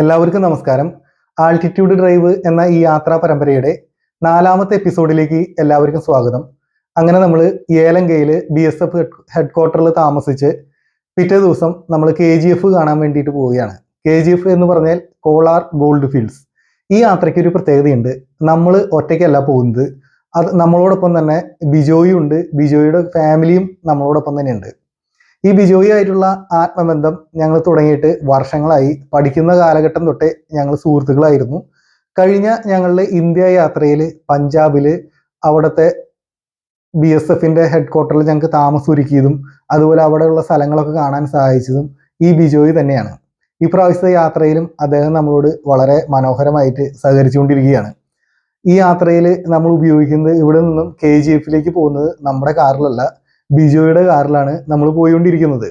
എല്ലാവർക്കും നമസ്കാരം. Altitude drive എന്ന ഈ യാത്രാ പരമ്പരയുടെ 4ാമത്തെ എപ്പിസോഡിലേക്ക് എല്ലാവർക്കും സ്വാഗതം. അങ്ങനെ നമ്മൾ ഏലങ്കയിൽ BSF ഹെഡ്ക്വാർട്ടറിൽ താമസിച്ച് പിറ്റേ ദിവസം നമ്മൾ KGF കാണാൻ വേണ്ടിയിട്ട് പോവുകയാണ്. KGF എന്ന് പറഞ്ഞാൽ കോളാർ ഗോൾഡ് ഫീൽഡ്സ്. ഈ യാത്രയ്ക്ക് ഒരു പ്രത്യേകതയുണ്ട്. നമ്മൾ ഒറ്റയ്ക്കല്ല പോകുന്നത്. അത് നമ്മളോടൊപ്പം തന്നെ ബിജോയും ഉണ്ട്. ബിജോയുടെ ഫാമിലിയും നമ്മളോടൊപ്പം തന്നെയുണ്ട്. ഈ ബിജോയി ആയിട്ടുള്ള ആത്മബന്ധം ഞങ്ങൾ തുടങ്ങിയിട്ട് വർഷങ്ങളായി. പഠിക്കുന്ന കാലഘട്ടം തൊട്ടേ ഞങ്ങൾ സുഹൃത്തുക്കളായിരുന്നു. കഴിഞ്ഞ ഞങ്ങളുടെ ഇന്ത്യ യാത്രയിൽ പഞ്ചാബിൽ അവിടുത്തെ BSFന്റെ ഹെഡ്ക്വാർട്ടറിൽ ഞങ്ങൾക്ക് താമസമൊരുക്കിയതും അതുപോലെ അവിടെയുള്ള സ്ഥലങ്ങളൊക്കെ കാണാൻ സഹായിച്ചതും ഈ ബിജോയി തന്നെയാണ്. ഈ പ്രാവശ്യത്തെ യാത്രയിലും അദ്ദേഹം നമ്മളോട് വളരെ മനോഹരമായിട്ട് സഹകരിച്ചുകൊണ്ടിരിക്കുകയാണ്. ഈ യാത്രയിൽ നമ്മൾ ഉപയോഗിക്കുന്നത്, ഇവിടെ നിന്നും KGFലേക്ക് പോകുന്നത് നമ്മുടെ കാറിലല്ല, ബിജോയുടെ കാറിലാണ് നമ്മൾ പോയിക്കൊണ്ടിരിക്കുന്നത്.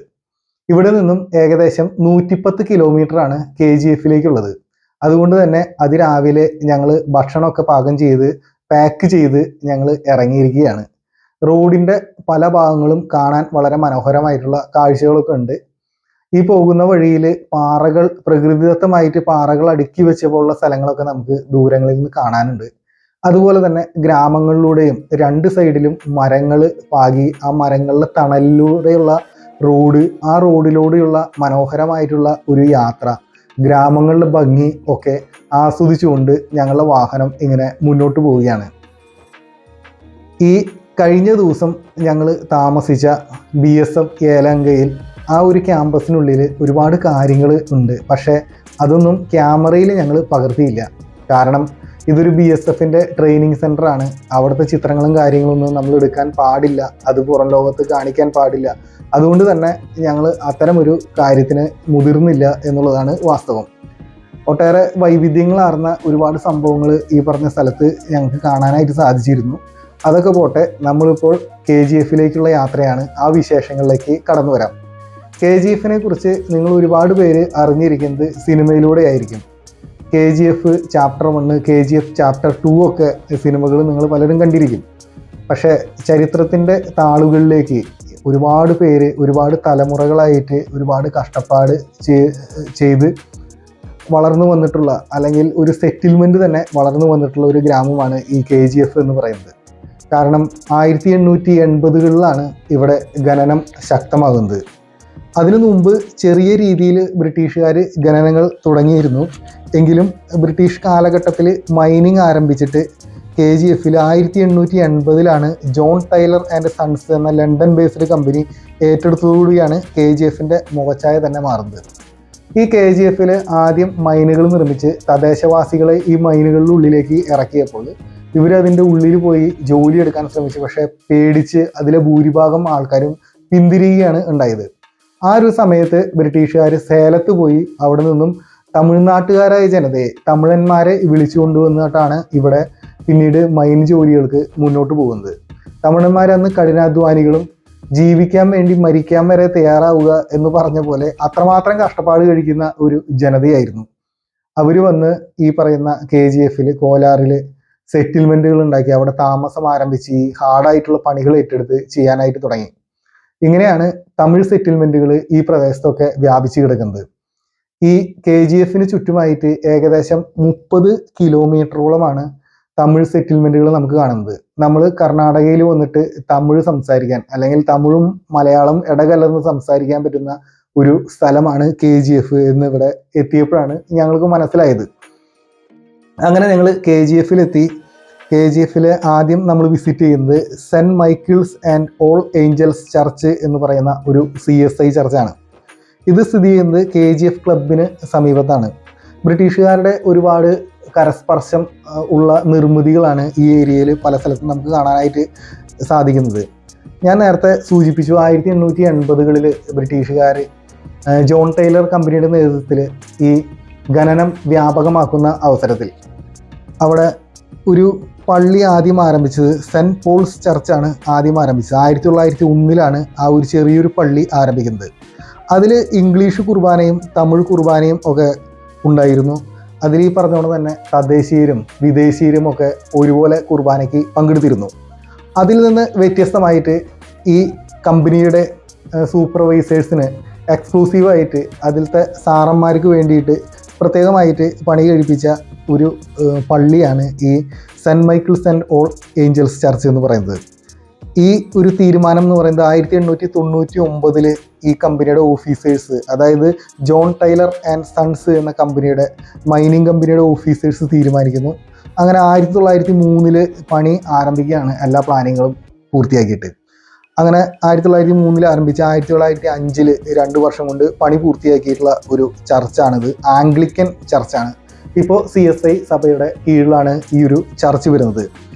ഇവിടെ നിന്നും ഏകദേശം 110 കിലോമീറ്ററാണ് KGFലേക്കുള്ളത്. അതുകൊണ്ട് തന്നെ അതിരാവിലെ ഞങ്ങൾ ഭക്ഷണമൊക്കെ പാകം ചെയ്ത് പാക്ക് ചെയ്ത് ഞങ്ങൾ ഇറങ്ങിയിരിക്കുകയാണ്. റോഡിൻ്റെ പല ഭാഗങ്ങളും കാണാൻ വളരെ മനോഹരമായിട്ടുള്ള കാഴ്ചകളൊക്കെ ഉണ്ട്. ഈ പോകുന്ന വഴിയിൽ പാറകൾ, പ്രകൃതിദത്തമായിട്ട് പാറകൾ അടുക്കി വെച്ച പോലുള്ള സ്ഥലങ്ങളൊക്കെ നമുക്ക് ദൂരങ്ങളിൽ നിന്ന് കാണാനുണ്ട്. അതുപോലെ തന്നെ ഗ്രാമങ്ങളിലൂടെയും രണ്ട് സൈഡിലും മരങ്ങൾ പാകി ആ മരങ്ങളുടെ തണലിലൂടെയുള്ള റോഡ്, ആ റോഡിലൂടെയുള്ള മനോഹരമായിട്ടുള്ള ഒരു യാത്ര, ഗ്രാമങ്ങളുടെ ഭംഗി ഒക്കെ ആസ്വദിച്ചുകൊണ്ട് ഞങ്ങളുടെ വാഹനം ഇങ്ങനെ മുന്നോട്ട് പോവുകയാണ്. ഈ കഴിഞ്ഞ ദിവസം ഞങ്ങൾ താമസിച്ച BSF ഏലങ്കയിൽ ആ ഒരു ക്യാമ്പസിനുള്ളിൽ ഒരുപാട് കാര്യങ്ങൾ ഉണ്ട്. പക്ഷേ അതൊന്നും ക്യാമറയിൽ ഞങ്ങൾ പകർത്തിയില്ല. കാരണം ഇതൊരു BSFന്റെ ട്രെയിനിങ് സെൻ്ററാണ്. അവിടുത്തെ ചിത്രങ്ങളും കാര്യങ്ങളൊന്നും നമ്മൾ എടുക്കാൻ പാടില്ല, അത് പുറം ലോകത്ത് കാണിക്കാൻ പാടില്ല. അതുകൊണ്ട് തന്നെ ഞങ്ങൾ അത്തരമൊരു കാര്യത്തിന് മുതിർന്നില്ല എന്നുള്ളതാണ് വാസ്തവം. ഒട്ടേറെ വൈവിധ്യങ്ങളാർന്ന ഒരുപാട് സംഭവങ്ങൾ ഈ പറഞ്ഞ സ്ഥലത്ത് ഞങ്ങൾക്ക് കാണാനായിട്ട് സാധിച്ചിരുന്നു. അതൊക്കെ പോട്ടെ, നമ്മളിപ്പോൾ KGFലേക്കുള്ള യാത്രയാണ്. ആ വിശേഷങ്ങളിലേക്ക് കടന്നു വരാം. KGFനെ കുറിച്ച് നിങ്ങൾ ഒരുപാട് പേര് അറിഞ്ഞിരിക്കുന്നത് സിനിമയിലൂടെ ആയിരിക്കും. KGF ചാപ്റ്റർ 1, KGF ചാപ്റ്റർ 2 ഒക്കെ സിനിമകൾ നിങ്ങൾ പലരും കണ്ടിരിക്കും. പക്ഷേ ചരിത്രത്തിൻ്റെ താളുകളിലേക്ക് ഒരുപാട് പേര് ഒരുപാട് തലമുറകളായിട്ട് ഒരുപാട് കഷ്ടപ്പാട് ചെയ്ത് വളർന്നു വന്നിട്ടുള്ള, അല്ലെങ്കിൽ ഒരു സെറ്റിൽമെൻറ്റ് തന്നെ വളർന്നു വന്നിട്ടുള്ള ഒരു ഗ്രാമമാണ് ഈ KGF എന്ന് പറയുന്നത്. കാരണം 1880കളിലാണ് ഇവിടെ ഖനനം ശക്തമാകുന്നത്. അതിനു മുമ്പ് ചെറിയ രീതിയിൽ ബ്രിട്ടീഷുകാർ ഖനനങ്ങൾ തുടങ്ങിയിരുന്നു. എങ്കിലും ബ്രിട്ടീഷ് കാലഘട്ടത്തിൽ മൈനിങ് ആരംഭിച്ചിട്ട് KGFൽ 1880ലാണ് ജോൺ ടൈലർ ആൻഡ് സൺസ് എന്ന ലണ്ടൻ ബേസ്ഡ് കമ്പനി ഏറ്റെടുത്തതോടുകൂടിയാണ് KGFന്റെ മുഖച്ഛായ തന്നെ മാറുന്നത്. ഈ KGFൽ ആദ്യം മൈനുകൾ നിർമ്മിച്ച് തദ്ദേശവാസികളെ ഈ മൈനുകളുടെ ഉള്ളിലേക്ക് ഇറക്കിയപ്പോൾ ഇവരതിൻ്റെ ഉള്ളിൽ പോയി ജോലി എടുക്കാൻ ശ്രമിച്ചു. പക്ഷേ പേടിച്ച് അതിലെ ഭൂരിഭാഗം ആൾക്കാരും പിന്തിരിയുകയാണ് ഉണ്ടായത്. ആ ഒരു സമയത്ത് ബ്രിട്ടീഷുകാർ സേലത്ത് പോയി അവിടെ നിന്നും തമിഴ്നാട്ടുകാരായ ജനതയെ, തമിഴന്മാരെ വിളിച്ചു കൊണ്ടുവന്നിട്ടാണ് ഇവിടെ പിന്നീട് മൈൻ ജോലികൾക്ക് മുന്നോട്ട് പോകുന്നത്. തമിഴന്മാരന്ന് കഠിനാധ്വാനികളും ജീവിക്കാൻ വേണ്ടി മരിക്കാൻ വരെ തയ്യാറാവുക എന്ന് പറഞ്ഞ പോലെ അത്രമാത്രം കഷ്ടപ്പാട് കഴിക്കുന്ന ഒരു ജനതയായിരുന്നു. അവർ വന്ന് ഈ പറയുന്ന KGFൽ കോലാറിൽ സെറ്റിൽമെൻറ്റുകൾ ഉണ്ടാക്കി അവിടെ താമസം ആരംഭിച്ച് ഈ ഹാർഡായിട്ടുള്ള പണികൾ ഏറ്റെടുത്ത് ചെയ്യാനായിട്ട് തുടങ്ങി. ഇങ്ങനെയാണ് തമിഴ് സെറ്റിൽമെൻറ്റുകൾ ഈ പ്രദേശത്തൊക്കെ വ്യാപിച്ചു കിടക്കുന്നത്. ഈ KGFന് ചുറ്റുമായിട്ട് ഏകദേശം 30 കിലോമീറ്ററോളമാണ് തമിഴ് സെറ്റിൽമെൻറ്റുകൾ നമുക്ക് കാണുന്നത്. നമ്മൾ കർണാടകയിൽ വന്നിട്ട് തമിഴ് സംസാരിക്കാൻ, അല്ലെങ്കിൽ തമിഴും മലയാളം ഇടകലർന്ന് സംസാരിക്കാൻ പറ്റുന്ന ഒരു സ്ഥലമാണ് KGF എന്ന് ഇവിടെ എത്തിയപ്പോഴാണ് ഞങ്ങൾക്ക് മനസ്സിലായത്. അങ്ങനെ ഞങ്ങൾ KGFലെത്തി. KGFൽ ആദ്യം നമ്മൾ വിസിറ്റ് ചെയ്യുന്നത് Saint Michael's and All Angels Church എന്ന് പറയുന്ന ഒരു CSI ചർച്ചാണ്. ഇത് സ്ഥിതി ചെയ്യുന്നത് KGF ക്ലബിന് സമീപത്താണ്. ബ്രിട്ടീഷുകാരുടെ ഒരുപാട് കരസ്പർശം ഉള്ള നിർമ്മിതികളാണ് ഈ ഏരിയയിൽ പല സ്ഥലത്തും നമുക്ക് കാണാനായിട്ട് സാധിക്കുന്നത്. ഞാൻ നേരത്തെ സൂചിപ്പിച്ചു, 1880കളിൽ ബ്രിട്ടീഷുകാർ ജോൺ ടൈലർ കമ്പനിയുടെ നേതൃത്വത്തിൽ ഈ ഖനനം വ്യാപകമാക്കുന്ന അവസരത്തിൽ അവിടെ ഒരു പള്ളി ആദ്യം ആരംഭിച്ചത് സെൻറ്റ് പോൾസ് ചർച്ചാണ് ആദ്യം ആരംഭിച്ചത്. 1901ലാണ് ആ ഒരു ചെറിയൊരു പള്ളി ആരംഭിക്കുന്നത്. അതിൽ ഇംഗ്ലീഷ് കുർബാനയും തമിഴ് കുർബാനയും ഒക്കെ ഉണ്ടായിരുന്നു. അതിൽ ഈ പറഞ്ഞുകൊണ്ട് തന്നെ തദ്ദേശീയരും വിദേശീയരും ഒക്കെ ഒരുപോലെ കുർബാനയ്ക്ക് പങ്കെടുത്തിരുന്നു. അതിൽ നിന്ന് വ്യത്യസ്തമായിട്ട് ഈ കമ്പനിയുടെ സൂപ്പർവൈസേഴ്സിന് എക്സ്ക്ലൂസീവായിട്ട് അതിലത്തെ സാറന്മാർക്ക് വേണ്ടിയിട്ട് പ്രത്യേകമായിട്ട് പണി കഴിപ്പിച്ച ഒരു പള്ളിയാണ് ഈ Saint Michael's and All Angels Church എന്ന് പറയുന്നത്. ഈ ഒരു തീരുമാനം എന്ന് പറയുന്നത് 1899 ഈ കമ്പനിയുടെ ഓഫീസേഴ്സ്, അതായത് ജോൺ ടൈലർ ആൻഡ് സൺസ് എന്ന കമ്പനിയുടെ മൈനിങ് കമ്പനിയുടെ ഓഫീസേഴ്സ് തീരുമാനിക്കുന്നു. അങ്ങനെ 1903 പണി ആരംഭിക്കുകയാണ്, എല്ലാ പ്ലാനിങ്ങുകളും പൂർത്തിയാക്കിയിട്ട്. അങ്ങനെ 1903 ആരംഭിച്ച് 1905 2 വർഷം കൊണ്ട് പണി പൂർത്തിയാക്കിയിട്ടുള്ള ഒരു ചർച്ചാണിത്. ആംഗ്ലിക്കൻ ചർച്ചാണ്. ഇപ്പോൾ CSI സഭയുടെ കീഴിലാണ് ഈ ഒരു ചർച്ച് വരുന്നത്.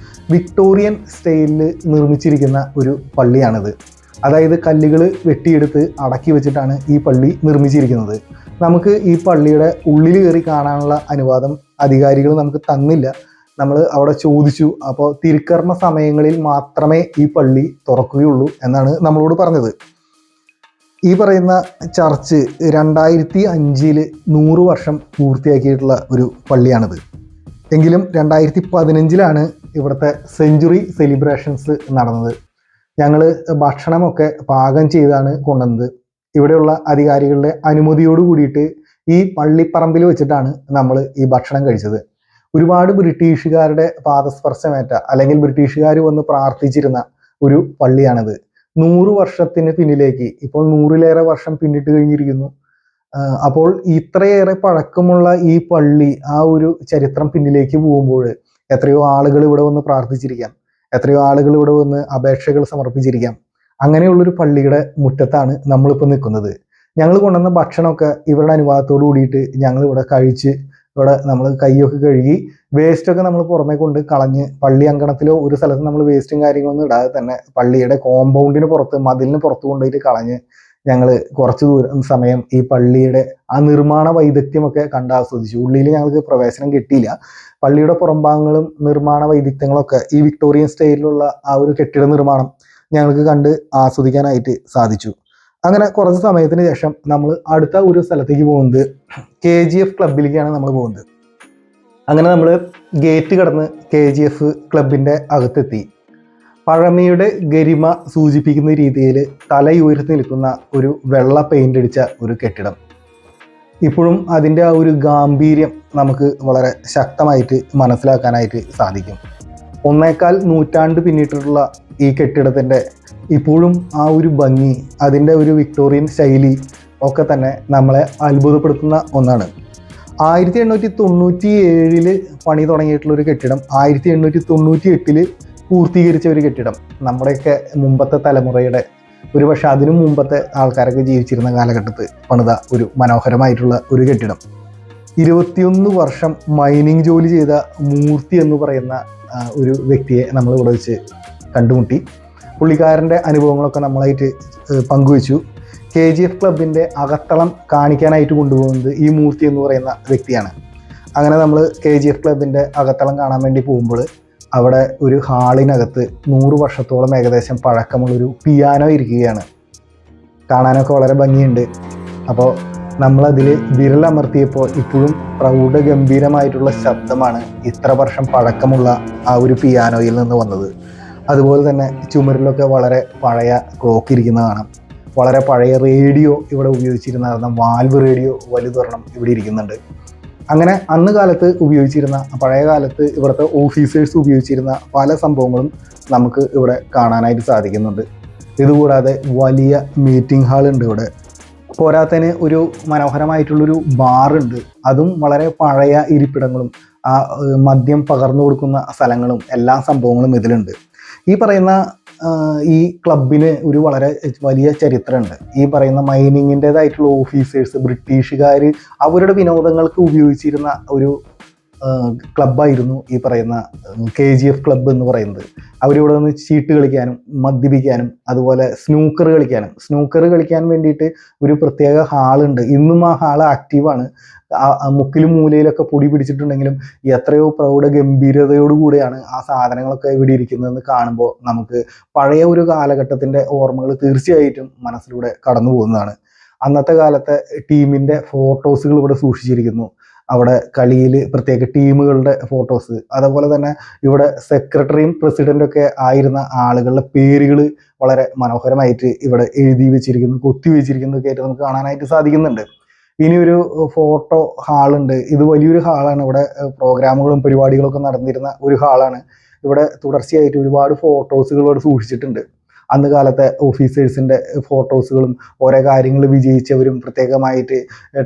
വിക്ടോറിയൻ സ്റ്റൈലിൽ നിർമ്മിച്ചിരിക്കുന്ന ഒരു പള്ളിയാണിത്. അതായത് കല്ലുകൾ വെട്ടിയെടുത്ത് അടക്കി വെച്ചിട്ടാണ് ഈ പള്ളി നിർമ്മിച്ചിരിക്കുന്നത്. നമുക്ക് ഈ പള്ളിയുടെ ഉള്ളിൽ കയറി കാണാനുള്ള അനുവാദം അധികാരികൾ നമുക്ക് തന്നില്ല. നമ്മൾ അവിടെ ചോദിച്ചു. അപ്പോൾ തിരുക്കർമ്മ സമയങ്ങളിൽ മാത്രമേ ഈ പള്ളി തുറക്കുകയുള്ളൂ എന്നാണ് നമ്മളോട് പറഞ്ഞത്. ഈ പറയുന്ന ചർച്ച് 2005 100 വർഷം പൂർത്തിയാക്കിയിട്ടുള്ള ഒരു പള്ളിയാണിത്. എങ്കിലും 2015 ഇവിടുത്തെ സെഞ്ച്വറി സെലിബ്രേഷൻസ് നടന്നത്. ഞങ്ങൾ ഭക്ഷണമൊക്കെ പാകം ചെയ്താണ് കൊണ്ടുവന്നത്. ഇവിടെയുള്ള അധികാരികളുടെ അനുമതിയോട് കൂടിയിട്ട് ഈ പള്ളിപ്പറമ്പിൽ വെച്ചിട്ടാണ് നമ്മൾ ഈ ഭക്ഷണം കഴിച്ചത്. ഒരുപാട് ബ്രിട്ടീഷുകാരുടെ പാദസ്പർശമേറ്റ, അല്ലെങ്കിൽ ബ്രിട്ടീഷുകാർ വന്ന് പ്രാർത്ഥിച്ചിരുന്ന ഒരു പള്ളിയാണിത്. 100 വർഷത്തിന് പിന്നിലേക്ക്, ഇപ്പോൾ 100-ലേറെ വർഷം പിന്നിട്ട് കഴിഞ്ഞിരിക്കുന്നു. അപ്പോൾ ഇത്രയേറെ പഴക്കമുള്ള ഈ പള്ളി, ആ ഒരു ചരിത്രം പിന്നിലേക്ക് പോകുമ്പോൾ എത്രയോ ആളുകൾ ഇവിടെ വന്ന് പ്രാർത്ഥിച്ചിരിക്കാം, എത്രയോ ആളുകൾ ഇവിടെ വന്ന് അപേക്ഷകൾ സമർപ്പിച്ചിരിക്കാം. അങ്ങനെയുള്ളൊരു പള്ളിയുടെ മുറ്റത്താണ് നമ്മളിപ്പോൾ നിൽക്കുന്നത്. ഞങ്ങൾ കൊണ്ടുവന്ന ഭക്ഷണമൊക്കെ ഇവരുടെ അനുവാദത്തോടു കൂടിയിട്ട് ഞങ്ങൾ ഇവിടെ കഴിച്ച്, ഇവിടെ നമ്മൾ കൈയൊക്കെ കഴുകി വേസ്റ്റൊക്കെ നമ്മൾ പുറമെ കൊണ്ട് കളഞ്ഞ്, പള്ളി അങ്കണത്തിലോ ഒരു സ്ഥലത്ത് നമ്മൾ വേസ്റ്റും കാര്യങ്ങളൊന്നും ഇടാതെ തന്നെ പള്ളിയുടെ കോമ്പൗണ്ടിന് പുറത്ത്, മതിലിന് പുറത്ത് കൊണ്ടുപോയിട്ട് കളഞ്ഞ് ഞങ്ങൾ കുറച്ച് സമയം ഈ പള്ളിയുടെ ആ നിർമ്മാണ വൈദഗ്ധ്യമൊക്കെ കണ്ടാസ്വദിച്ചു. ഉള്ളിൽ ഞങ്ങൾക്ക് പ്രവേശനം കിട്ടിയില്ല. പള്ളിയുടെ പുറംഭാഗങ്ങളും നിർമ്മാണ വൈദഗ്ധ്യങ്ങളൊക്കെ, ഈ വിക്ടോറിയൻ സ്റ്റൈലിലുള്ള ആ ഒരു കെട്ടിട നിർമ്മാണം ഞങ്ങൾക്ക് കണ്ട് ആസ്വദിക്കാനായിട്ട് സാധിച്ചു. അങ്ങനെ കുറച്ച് സമയത്തിന് ശേഷം നമ്മൾ അടുത്ത ഒരു സ്ഥലത്തേക്ക് പോകുന്നത് KGF ക്ലബിലേക്കാണ് നമ്മൾ പോകുന്നത്. അങ്ങനെ നമ്മൾ ഗേറ്റ് കടന്ന് KGF ക്ലബിൻ്റെ അകത്തെത്തി. പഴമയുടെ ഗരിമ സൂചിപ്പിക്കുന്ന രീതിയിൽ തലയുയർത്തി നിൽക്കുന്ന ഒരു വെള്ള പെയിൻ്റ് അടിച്ച ഒരു കെട്ടിടം. ഇപ്പോഴും അതിൻ്റെ ആ ഒരു ഗാംഭീര്യം നമുക്ക് വളരെ ശക്തമായിട്ട് മനസ്സിലാക്കാനായിട്ട് സാധിക്കും. 1.25 നൂറ്റാണ്ട് പിന്നിട്ടുള്ള ഈ കെട്ടിടത്തിൻ്റെ ഇപ്പോഴും ആ ഒരു ഭംഗി, അതിൻ്റെ ഒരു വിക്ടോറിയൻ ശൈലി ഒക്കെ തന്നെ നമ്മളെ അത്ഭുതപ്പെടുത്തുന്ന ഒന്നാണ്. 1897 പണി തുടങ്ങിയിട്ടുള്ളൊരു കെട്ടിടം 1898 പൂർത്തീകരിച്ച ഒരു കെട്ടിടം. നമ്മുടെയൊക്കെ മുമ്പത്തെ തലമുറയുടെ, ഒരുപക്ഷെ അതിനും മുമ്പത്തെ ആൾക്കാരൊക്കെ ജീവിച്ചിരുന്ന കാലഘട്ടത്തിൽ പണിത ഒരു മനോഹരമായിട്ടുള്ള ഒരു കെട്ടിടം. 21 വർഷം മൈനിങ് ജോലി ചെയ്ത മൂർത്തി എന്ന് പറയുന്ന ഒരു വ്യക്തിയെ നമ്മൾ ഇവിടെ വെച്ച് കണ്ടുമുട്ടി. പുള്ളിക്കാരൻ്റെ അനുഭവങ്ങളൊക്കെ നമ്മളായിട്ട് പങ്കുവച്ചു. KGF ക്ലബിൻ്റെ അകത്തളം കാണിക്കാനായിട്ട് കൊണ്ടുപോകുന്നത് ഈ മൂർത്തി എന്ന് പറയുന്ന വ്യക്തിയാണ്. അങ്ങനെ നമ്മൾ KGF ക്ലബിൻ്റെ അകത്തളം കാണാൻ വേണ്ടി പോകുമ്പോൾ അവിടെ ഒരു ഹാളിനകത്ത് 100 വർഷത്തോളം ഏകദേശം പഴക്കമുള്ളൊരു പിയാനോ ഇരിക്കുകയാണ്. കാണാനൊക്കെ വളരെ ഭംഗിയുണ്ട്. അപ്പോൾ നമ്മളതിൽ വിരലമർത്തിയപ്പോൾ ഇപ്പോഴും പ്രൗഢഗംഭീരമായിട്ടുള്ള ശബ്ദമാണ് ഇത്ര വർഷം പഴക്കമുള്ള ആ ഒരു പിയാനോയിൽ നിന്ന് വന്നത്. അതുപോലെ തന്നെ ചുമരിലൊക്കെ വളരെ പഴയ ക്ലോക്ക് ഇരിക്കുന്ന കാണാം. വളരെ പഴയ റേഡിയോ ഇവിടെ ഉപയോഗിച്ചിരുന്ന കാരണം വാൽവ് റേഡിയോ വലുതൊരെണ്ണം ഇവിടെ ഇരിക്കുന്നുണ്ട്. അങ്ങനെ അന്ന് കാലത്ത് ഉപയോഗിച്ചിരുന്ന, പഴയ കാലത്ത് ഇവിടുത്തെ ഓഫീസേഴ്സ് ഉപയോഗിച്ചിരുന്ന പല സംഭവങ്ങളും നമുക്ക് ഇവിടെ കാണാനായിട്ട് സാധിക്കുന്നുണ്ട്. ഇതുകൂടാതെ വലിയ മീറ്റിംഗ് ഹാളുണ്ട് ഇവിടെ. പോരാത്തതിന് ഒരു മനോഹരമായിട്ടുള്ളൊരു ബാറുണ്ട്. അതും വളരെ പഴയ ഇരിപ്പിടങ്ങളും ആ മദ്യം പകർന്നു കൊടുക്കുന്ന സ്ഥലങ്ങളും എല്ലാ സംഭവങ്ങളും ഇതിലുണ്ട്. ഈ പറയുന്ന ഈ ക്ലബിന് ഒരു വളരെ വലിയ ചരിത്രമുണ്ട്. ഈ പറയുന്ന മൈനിങ്ങിൻ്റേതായിട്ടുള്ള ഓഫീസേഴ്സ്, ബ്രിട്ടീഷുകാർ അവരുടെ വിനോദങ്ങൾക്ക് ഉപയോഗിച്ചിരുന്ന ഒരു ക്ലബ്ബായിരുന്നു ഈ പറയുന്ന KGF ക്ലബ്ബ് എന്ന് പറയുന്നത്. അവരിവിടെ നിന്ന് ചീട്ട് കളിക്കാനും മദ്യപിക്കാനും അതുപോലെ സ്നൂക്കർ കളിക്കാൻ വേണ്ടിയിട്ട് ഒരു പ്രത്യേക ഹാളുണ്ട്. ഇന്നും ആ ഹാൾ ആക്റ്റീവാണ്. മുക്കിലും മൂലയിലൊക്കെ പൊടി പിടിച്ചിട്ടുണ്ടെങ്കിലും എത്രയോ പ്രൗഢഗംഭീരതയോടുകൂടിയാണ് ആ സാധനങ്ങളൊക്കെ ഇവിടെ ഇരിക്കുന്നതെന്ന് കാണുമ്പോൾ നമുക്ക് പഴയ ഒരു കാലഘട്ടത്തിൻ്റെ ഓർമ്മകൾ തീർച്ചയായിട്ടും മനസ്സിലൂടെ കടന്നു പോകുന്നതാണ്. അന്നത്തെ കാലത്തെ ടീമിൻ്റെ ഫോട്ടോസുകൾ ഇവിടെ സൂക്ഷിച്ചിരിക്കുന്നു. അവിടെ കളിയിൽ പ്രത്യേക ടീമുകളുടെ ഫോട്ടോസ്, അതുപോലെ തന്നെ ഇവിടെ സെക്രട്ടറിയും പ്രസിഡൻ്റൊക്കെ ആയിരുന്ന ആളുകളുടെ പേരുകൾ വളരെ മനോഹരമായിട്ട് ഇവിടെ എഴുതി വെച്ചിരിക്കുന്നു, കൊത്തി വെച്ചിരിക്കുന്നതൊക്കെ ആയിട്ട് നമുക്ക് കാണാനായിട്ട് സാധിക്കുന്നുണ്ട്. ഇനി ഒരു ഫോട്ടോ ഹാളുണ്ട്. ഇത് വലിയൊരു ഹാളാണ്. ഇവിടെ പ്രോഗ്രാമുകളും പരിപാടികളൊക്കെ നടന്നിരുന്ന ഒരു ഹാളാണ്. ഇവിടെ തുടർച്ചയായിട്ട് ഒരുപാട് ഫോട്ടോസുകൾ ഇവിടെ സൂക്ഷിച്ചിട്ടുണ്ട്. അന്ന് കാലത്തെ ഓഫീസേഴ്സിൻ്റെ ഫോട്ടോസുകളും ഓരോ കാര്യങ്ങൾ വിജയിച്ചവരും പ്രത്യേകമായിട്ട്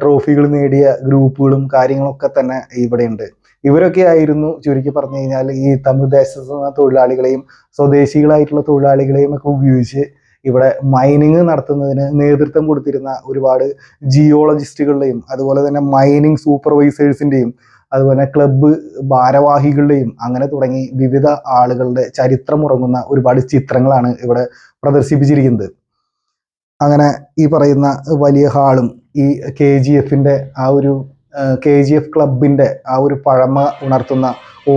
ട്രോഫികൾ നേടിയ ഗ്രൂപ്പുകളും കാര്യങ്ങളൊക്കെ തന്നെ ഇവിടെയുണ്ട്. ഇവരൊക്കെ ആയിരുന്നു ചുരുക്കി പറഞ്ഞു കഴിഞ്ഞാൽ ഈ തമിഴ് ദേശത്തുനിന്ന തൊഴിലാളികളെയും സ്വദേശികളായിട്ടുള്ള തൊഴിലാളികളെയും ഒക്കെ ഉപയോഗിച്ച് ഇവിടെ മൈനിങ് നടത്തുന്നതിന് നേതൃത്വം കൊടുത്തിരുന്ന ഒരുപാട് ജിയോളജിസ്റ്റുകളുടെയും അതുപോലെ തന്നെ മൈനിങ് സൂപ്പർവൈസേഴ്സിൻ്റെയും അതുപോലെ ക്ലബ്ബ് ഭാരവാഹികളുടെയും അങ്ങനെ തുടങ്ങി വിവിധ ആളുകളുടെ ചരിത്രമുറങ്ങുന്ന ഒരുപാട് ചിത്രങ്ങളാണ് ഇവിടെ പ്രദർശിപ്പിച്ചിരിക്കുന്നത്. അങ്ങനെ ഈ പറയുന്ന വലിയ ഹാളും ഈ KGF-ൻ്റെ ആ ഒരു KGF ക്ലബിൻ്റെ ആ ഒരു പഴമ ഉണർത്തുന്ന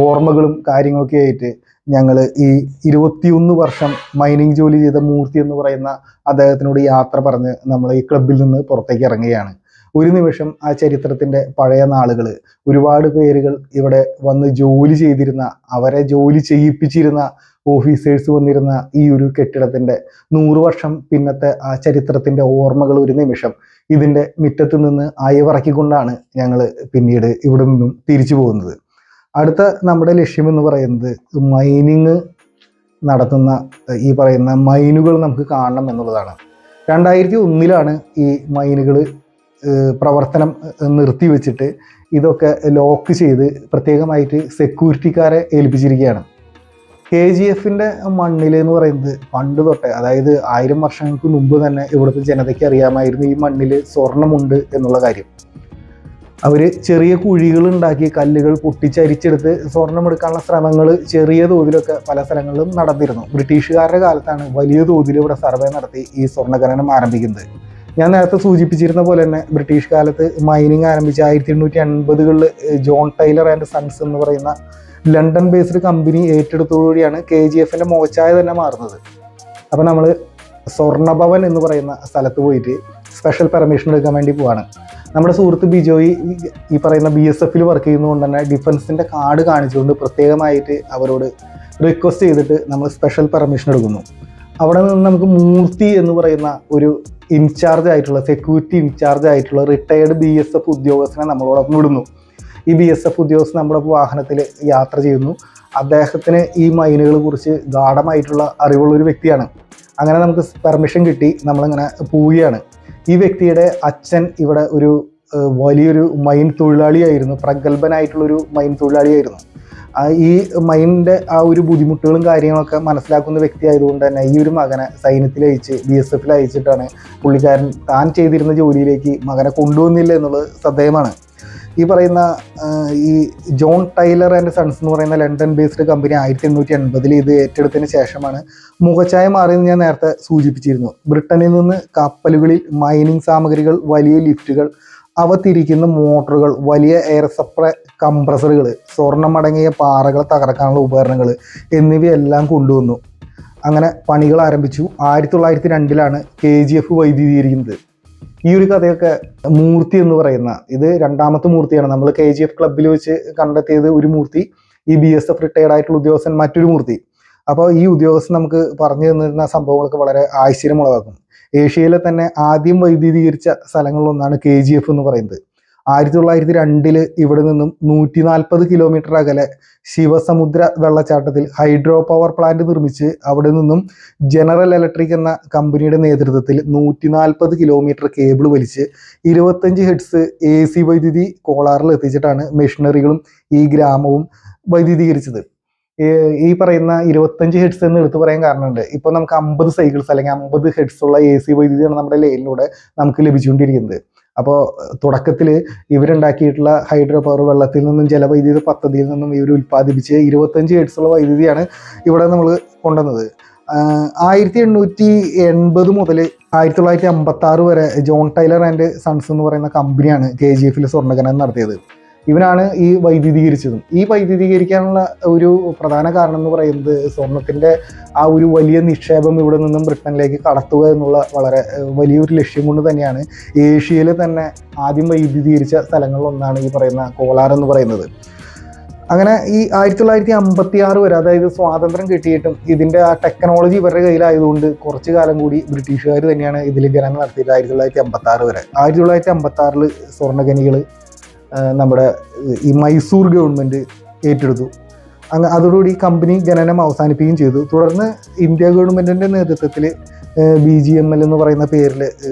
ഓർമ്മകളും കാര്യങ്ങളൊക്കെ ആയിട്ട് ഞങ്ങൾ ഈ 21 വർഷം മൈനിങ് ജോലി ചെയ്ത മൂർത്തി എന്ന് പറയുന്ന അദ്ദേഹത്തിനോട് യാത്ര പറഞ്ഞ് നമ്മൾ ഈ ക്ലബിൽ നിന്ന് പുറത്തേക്ക് ഇറങ്ങുകയാണ്. ഒരു നിമിഷം ആ ചരിത്രത്തിൻ്റെ പഴയ നാളുകൾ, ഒരുപാട് പേരുകൾ ഇവിടെ വന്ന് ജോലി ചെയ്തിരുന്ന, അവരെ ജോലി ചെയ്യിപ്പിച്ചിരുന്ന ഓഫീസേഴ്സ് വന്നിരുന്ന ഈ ഒരു കെട്ടിടത്തിൻ്റെ 100 വർഷം പിന്നത്തെ ആ ചരിത്രത്തിൻ്റെ ഓർമ്മകൾ ഒരു നിമിഷം ഇതിൻ്റെ മുറ്റത്ത് നിന്ന് അയവിറക്കിക്കൊണ്ടാണ് ഞങ്ങൾ പിന്നീട് ഇവിടെ നിന്നും തിരിച്ചു പോകുന്നത്. അടുത്ത നമ്മുടെ ലക്ഷ്യം എന്ന് പറയുന്നത് മൈനിങ് നടത്തുന്ന ഈ പറയുന്ന മൈനുകൾ നമുക്ക് കാണണം എന്നുള്ളതാണ്. 2001 ഈ മൈനുകൾ പ്രവർത്തനം നിർത്തിവെച്ചിട്ട് ഇതൊക്കെ ലോക്ക് ചെയ്ത് പ്രത്യേകമായിട്ട് സെക്യൂരിറ്റിക്കാരെ ഏൽപ്പിച്ചിരിക്കുകയാണ്. KGF-ൻ്റെ മണ്ണിൽ എന്ന് പറയുന്നത് പണ്ട് തൊട്ടേ, അതായത് 1000 വർഷങ്ങൾക്ക് മുമ്പ് തന്നെ ഇവിടുത്തെ ജനതയ്ക്ക് അറിയാമായിരുന്നു ഈ മണ്ണിൽ സ്വർണമുണ്ട് എന്നുള്ള കാര്യം. അവർ ചെറിയ കുഴികൾ ഉണ്ടാക്കി കല്ലുകൾ പൊട്ടിച്ചരിച്ചെടുത്ത് സ്വർണ്ണമെടുക്കാനുള്ള ശ്രമങ്ങൾ ചെറിയ തോതിലൊക്കെ പല സ്ഥലങ്ങളിലും നടന്നിരുന്നു. ബ്രിട്ടീഷുകാരുടെ കാലത്താണ് വലിയ തോതിൽ ഇവിടെ സർവേ നടത്തി ഈ സ്വർണ്ണഖനനം ആരംഭിക്കുന്നത്. ഞാൻ നേരത്തെ സൂചിപ്പിച്ചിരുന്ന പോലെ തന്നെ ബ്രിട്ടീഷ് കാലത്ത് മൈനിങ് ആരംഭിച്ച 1880-കളിൽ ജോൺ ടൈലർ ആൻഡ് സൺസ് എന്ന് പറയുന്ന ലണ്ടൻ ബേസ്ഡ് കമ്പനി ഏറ്റെടുത്തോടുകൂടിയാണ് KGF-ൻ്റെ മോച്ചായ തന്നെ മാറുന്നത്. അപ്പോൾ നമ്മൾ സ്വർണ്ണഭവൻ എന്ന് പറയുന്ന സ്ഥലത്ത് പോയിട്ട് സ്പെഷ്യൽ പെർമിഷൻ എടുക്കാൻ വേണ്ടി പോവാണ്. നമ്മുടെ സുഹൃത്ത് ബിജോയി ഈ പറയുന്ന BSF-ൽ വർക്ക് ചെയ്യുന്നതുകൊണ്ട് തന്നെ ഡിഫൻസിൻ്റെ കാർഡ് കാണിച്ചുകൊണ്ട് പ്രത്യേകമായിട്ട് അവരോട് റിക്വസ്റ്റ് ചെയ്തിട്ട് നമ്മൾ സ്പെഷ്യൽ പെർമിഷൻ എടുക്കുന്നു. അവിടെ നിന്ന് നമുക്ക് മൂർത്തി എന്ന് പറയുന്ന ഒരു ഇൻചാർജ് ആയിട്ടുള്ള സെക്യൂരിറ്റി ഇൻചാർജ് ആയിട്ടുള്ള റിട്ടയേർഡ് BSF ഉദ്യോഗസ്ഥനെ നമ്മളോടൊപ്പം വിടുന്നു. ഈ BSF ഉദ്യോഗസ്ഥൻ നമ്മുടെ വാഹനത്തിൽ യാത്ര ചെയ്യുന്നു. അദ്ദേഹത്തിന് ഈ മൈനുകളെ കുറിച്ച് ഗാഢമായിട്ടുള്ള അറിവുള്ള ഒരു വ്യക്തിയാണ്. അങ്ങനെ നമുക്ക് പെർമിഷൻ കിട്ടി, നമ്മളിങ്ങനെ പോവുകയാണ്. ഈ വ്യക്തിയുടെ അച്ഛൻ ഇവിടെ ഒരു വലിയൊരു മൈൻ തൊഴിലാളിയായിരുന്നു, പ്രഗത്ഭനായിട്ടുള്ളൊരു മൈൻ തൊഴിലാളിയായിരുന്നു. ഈ മൈനിൻ്റെ ആ ഒരു ബുദ്ധിമുട്ടുകളും കാര്യങ്ങളൊക്കെ മനസ്സിലാക്കുന്ന വ്യക്തി ആയതുകൊണ്ട് തന്നെ ഈ ഒരു മകനെ സൈന്യത്തിൽ അയച്ച് BSF-ൽ അയച്ചിട്ടാണ് പുള്ളിക്കാരൻ താൻ ചെയ്തിരുന്ന ജോലിയിലേക്ക് മകനെ കൊണ്ടുവന്നില്ല എന്നുള്ളത് ശ്രദ്ധേയമാണ്. ഈ പറയുന്ന ഈ ജോൺ ടൈലർ ആൻഡ് സൺസ് എന്ന് പറയുന്ന ലണ്ടൻ ബേസ്ഡ് കമ്പനി 1880-ൽ ഇത് ഏറ്റെടുത്തതിന് ശേഷമാണ് മുഖച്ഛായ മാറിയെന്ന് ഞാൻ നേരത്തെ സൂചിപ്പിച്ചിരുന്നു. ബ്രിട്ടനിൽ നിന്ന് കപ്പലുകളിൽ മൈനിങ് സാമഗ്രികൾ, വലിയ ലിഫ്റ്റുകൾ, അവ തിരിക്കുന്ന മോട്ടറുകൾ, വലിയ എയർ സപ്ലൈ കംപ്രസറുകൾ, സ്വർണ്ണമടങ്ങിയ പാറകൾ തകർക്കാനുള്ള ഉപകരണങ്ങൾ എന്നിവയെല്ലാം കൊണ്ടുവന്നു. അങ്ങനെ പണികൾ ആരംഭിച്ചു. 1902-ലാണ് KGF വൈദ്യുതീകരിക്കുന്നത്. ഈ ഒരു കഥയൊക്കെ മൂർത്തി എന്ന് പറയുന്ന ഇത് രണ്ടാമത്തെ മൂർത്തിയാണ്. നമ്മൾ KGF ക്ലബിൽ വെച്ച് കണ്ടെത്തിയത് ഒരു മൂർത്തി, ഈ BSF റിട്ടയർഡ് ആയിട്ടുള്ള ഉദ്യോഗസ്ഥൻ മറ്റൊരു മൂർത്തി. അപ്പോൾ ഈ ഉദ്യോഗസ്ഥൻ നമുക്ക് പറഞ്ഞു തന്നിരുന്ന സംഭവങ്ങളൊക്കെ വളരെ ആശ്ചര്യമുളവാക്കും. ഏഷ്യയിലെ തന്നെ ആദ്യം വൈദ്യുതീകരിച്ച സ്ഥലങ്ങളിലൊന്നാണ് KGF എന്ന് പറയുന്നത്. 1902-ൽ ഇവിടെ നിന്നും 140 കിലോമീറ്റർ അകലെ ശിവസമുദ്ര വെള്ളച്ചാട്ടത്തിൽ ഹൈഡ്രോ പവർ പ്ലാന്റ് നിർമ്മിച്ച് അവിടെ നിന്നും ജനറൽ ഇലക്ട്രിക് എന്ന കമ്പനിയുടെ നേതൃത്വത്തിൽ 140 കിലോമീറ്റർ കേബിൾ വലിച്ച് 25 ഹെർട്സ് AC വൈദ്യുതി കോളാറിൽ എത്തിച്ചിട്ടാണ് മെഷീനറികളും ഈ ഗ്രാമവും വൈദ്യുതീകരിച്ചത്. ഈ പറയുന്ന 25 ഹെർട്സ് എന്ന് എടുത്തു പറയാൻ കാരണമുണ്ട്. ഇപ്പോൾ നമുക്ക് 50 സൈക്കിൾസ് അല്ലെങ്കിൽ 50 ഹെർട്സ് ഉള്ള AC വൈദ്യുതിയാണ് നമ്മുടെ ലൈനിലൂടെ നമുക്ക് ലഭിച്ചുകൊണ്ടിരിക്കുന്നത്. അപ്പോൾ തുടക്കത്തിൽ ഇവരുണ്ടാക്കിയിട്ടുള്ള ഹൈഡ്രോ പവർ വെള്ളത്തിൽ നിന്നും ജലവൈദ്യുത പദ്ധതിയിൽ നിന്നും ഇവർ ഉൽപ്പാദിപ്പിച്ച് 25 ഹെർട്സ് ഉള്ള വൈദ്യുതിയാണ് ഇവിടെ നമ്മൾ കൊണ്ടുവന്നത്. 1880 മുതൽ 1956 വരെ ജോൺ ടൈലർ ആൻഡ് സൺസ് എന്ന് പറയുന്ന കമ്പനിയാണ് KGF-ൽ സ്വർണ്ണഖനനം നടത്തിയത്. ഇവനാണ് ഈ വൈദ്യുതീകരിച്ചതും. ഈ വൈദ്യുതീകരിക്കാനുള്ള ഒരു പ്രധാന കാരണം എന്ന് പറയുന്നത് സ്വർണത്തിൻ്റെ ആ ഒരു വലിയ നിക്ഷേപം ഇവിടെ നിന്നും ബ്രിട്ടനിലേക്ക് കടത്തുക എന്നുള്ള വളരെ വലിയൊരു ലക്ഷ്യം കൊണ്ട് തന്നെയാണ് ഏഷ്യയിൽ തന്നെ ആദ്യം വൈദ്യുതീകരിച്ച സ്ഥലങ്ങളിലൊന്നാണ് ഈ പറയുന്ന കോലാർ എന്ന് പറയുന്നത്. അങ്ങനെ ഈ 1956 വരെ, അതായത് സ്വാതന്ത്ര്യം കിട്ടിയിട്ടും ഇതിൻ്റെ ആ ടെക്നോളജി ഇവരുടെ കയ്യിലായതുകൊണ്ട് കുറച്ച് കാലം കൂടി ബ്രിട്ടീഷുകാർ തന്നെയാണ് ഇതിൽ ഖനനം നടത്തിയത് 1956 വരെ. 1956 സ്വർണ്ണഖനികൾ നമ്മുടെ ഈ മൈസൂർ ഗവൺമെൻറ് ഏറ്റെടുത്തു. അതോടുകൂടി കമ്പനി ഖനനം അവസാനിപ്പിക്കുകയും ചെയ്തു. തുടർന്ന് ഇന്ത്യ ഗവൺമെൻറ്റിൻ്റെ നേതൃത്വത്തിൽ BGML എന്ന് പറയുന്ന പേരിൽ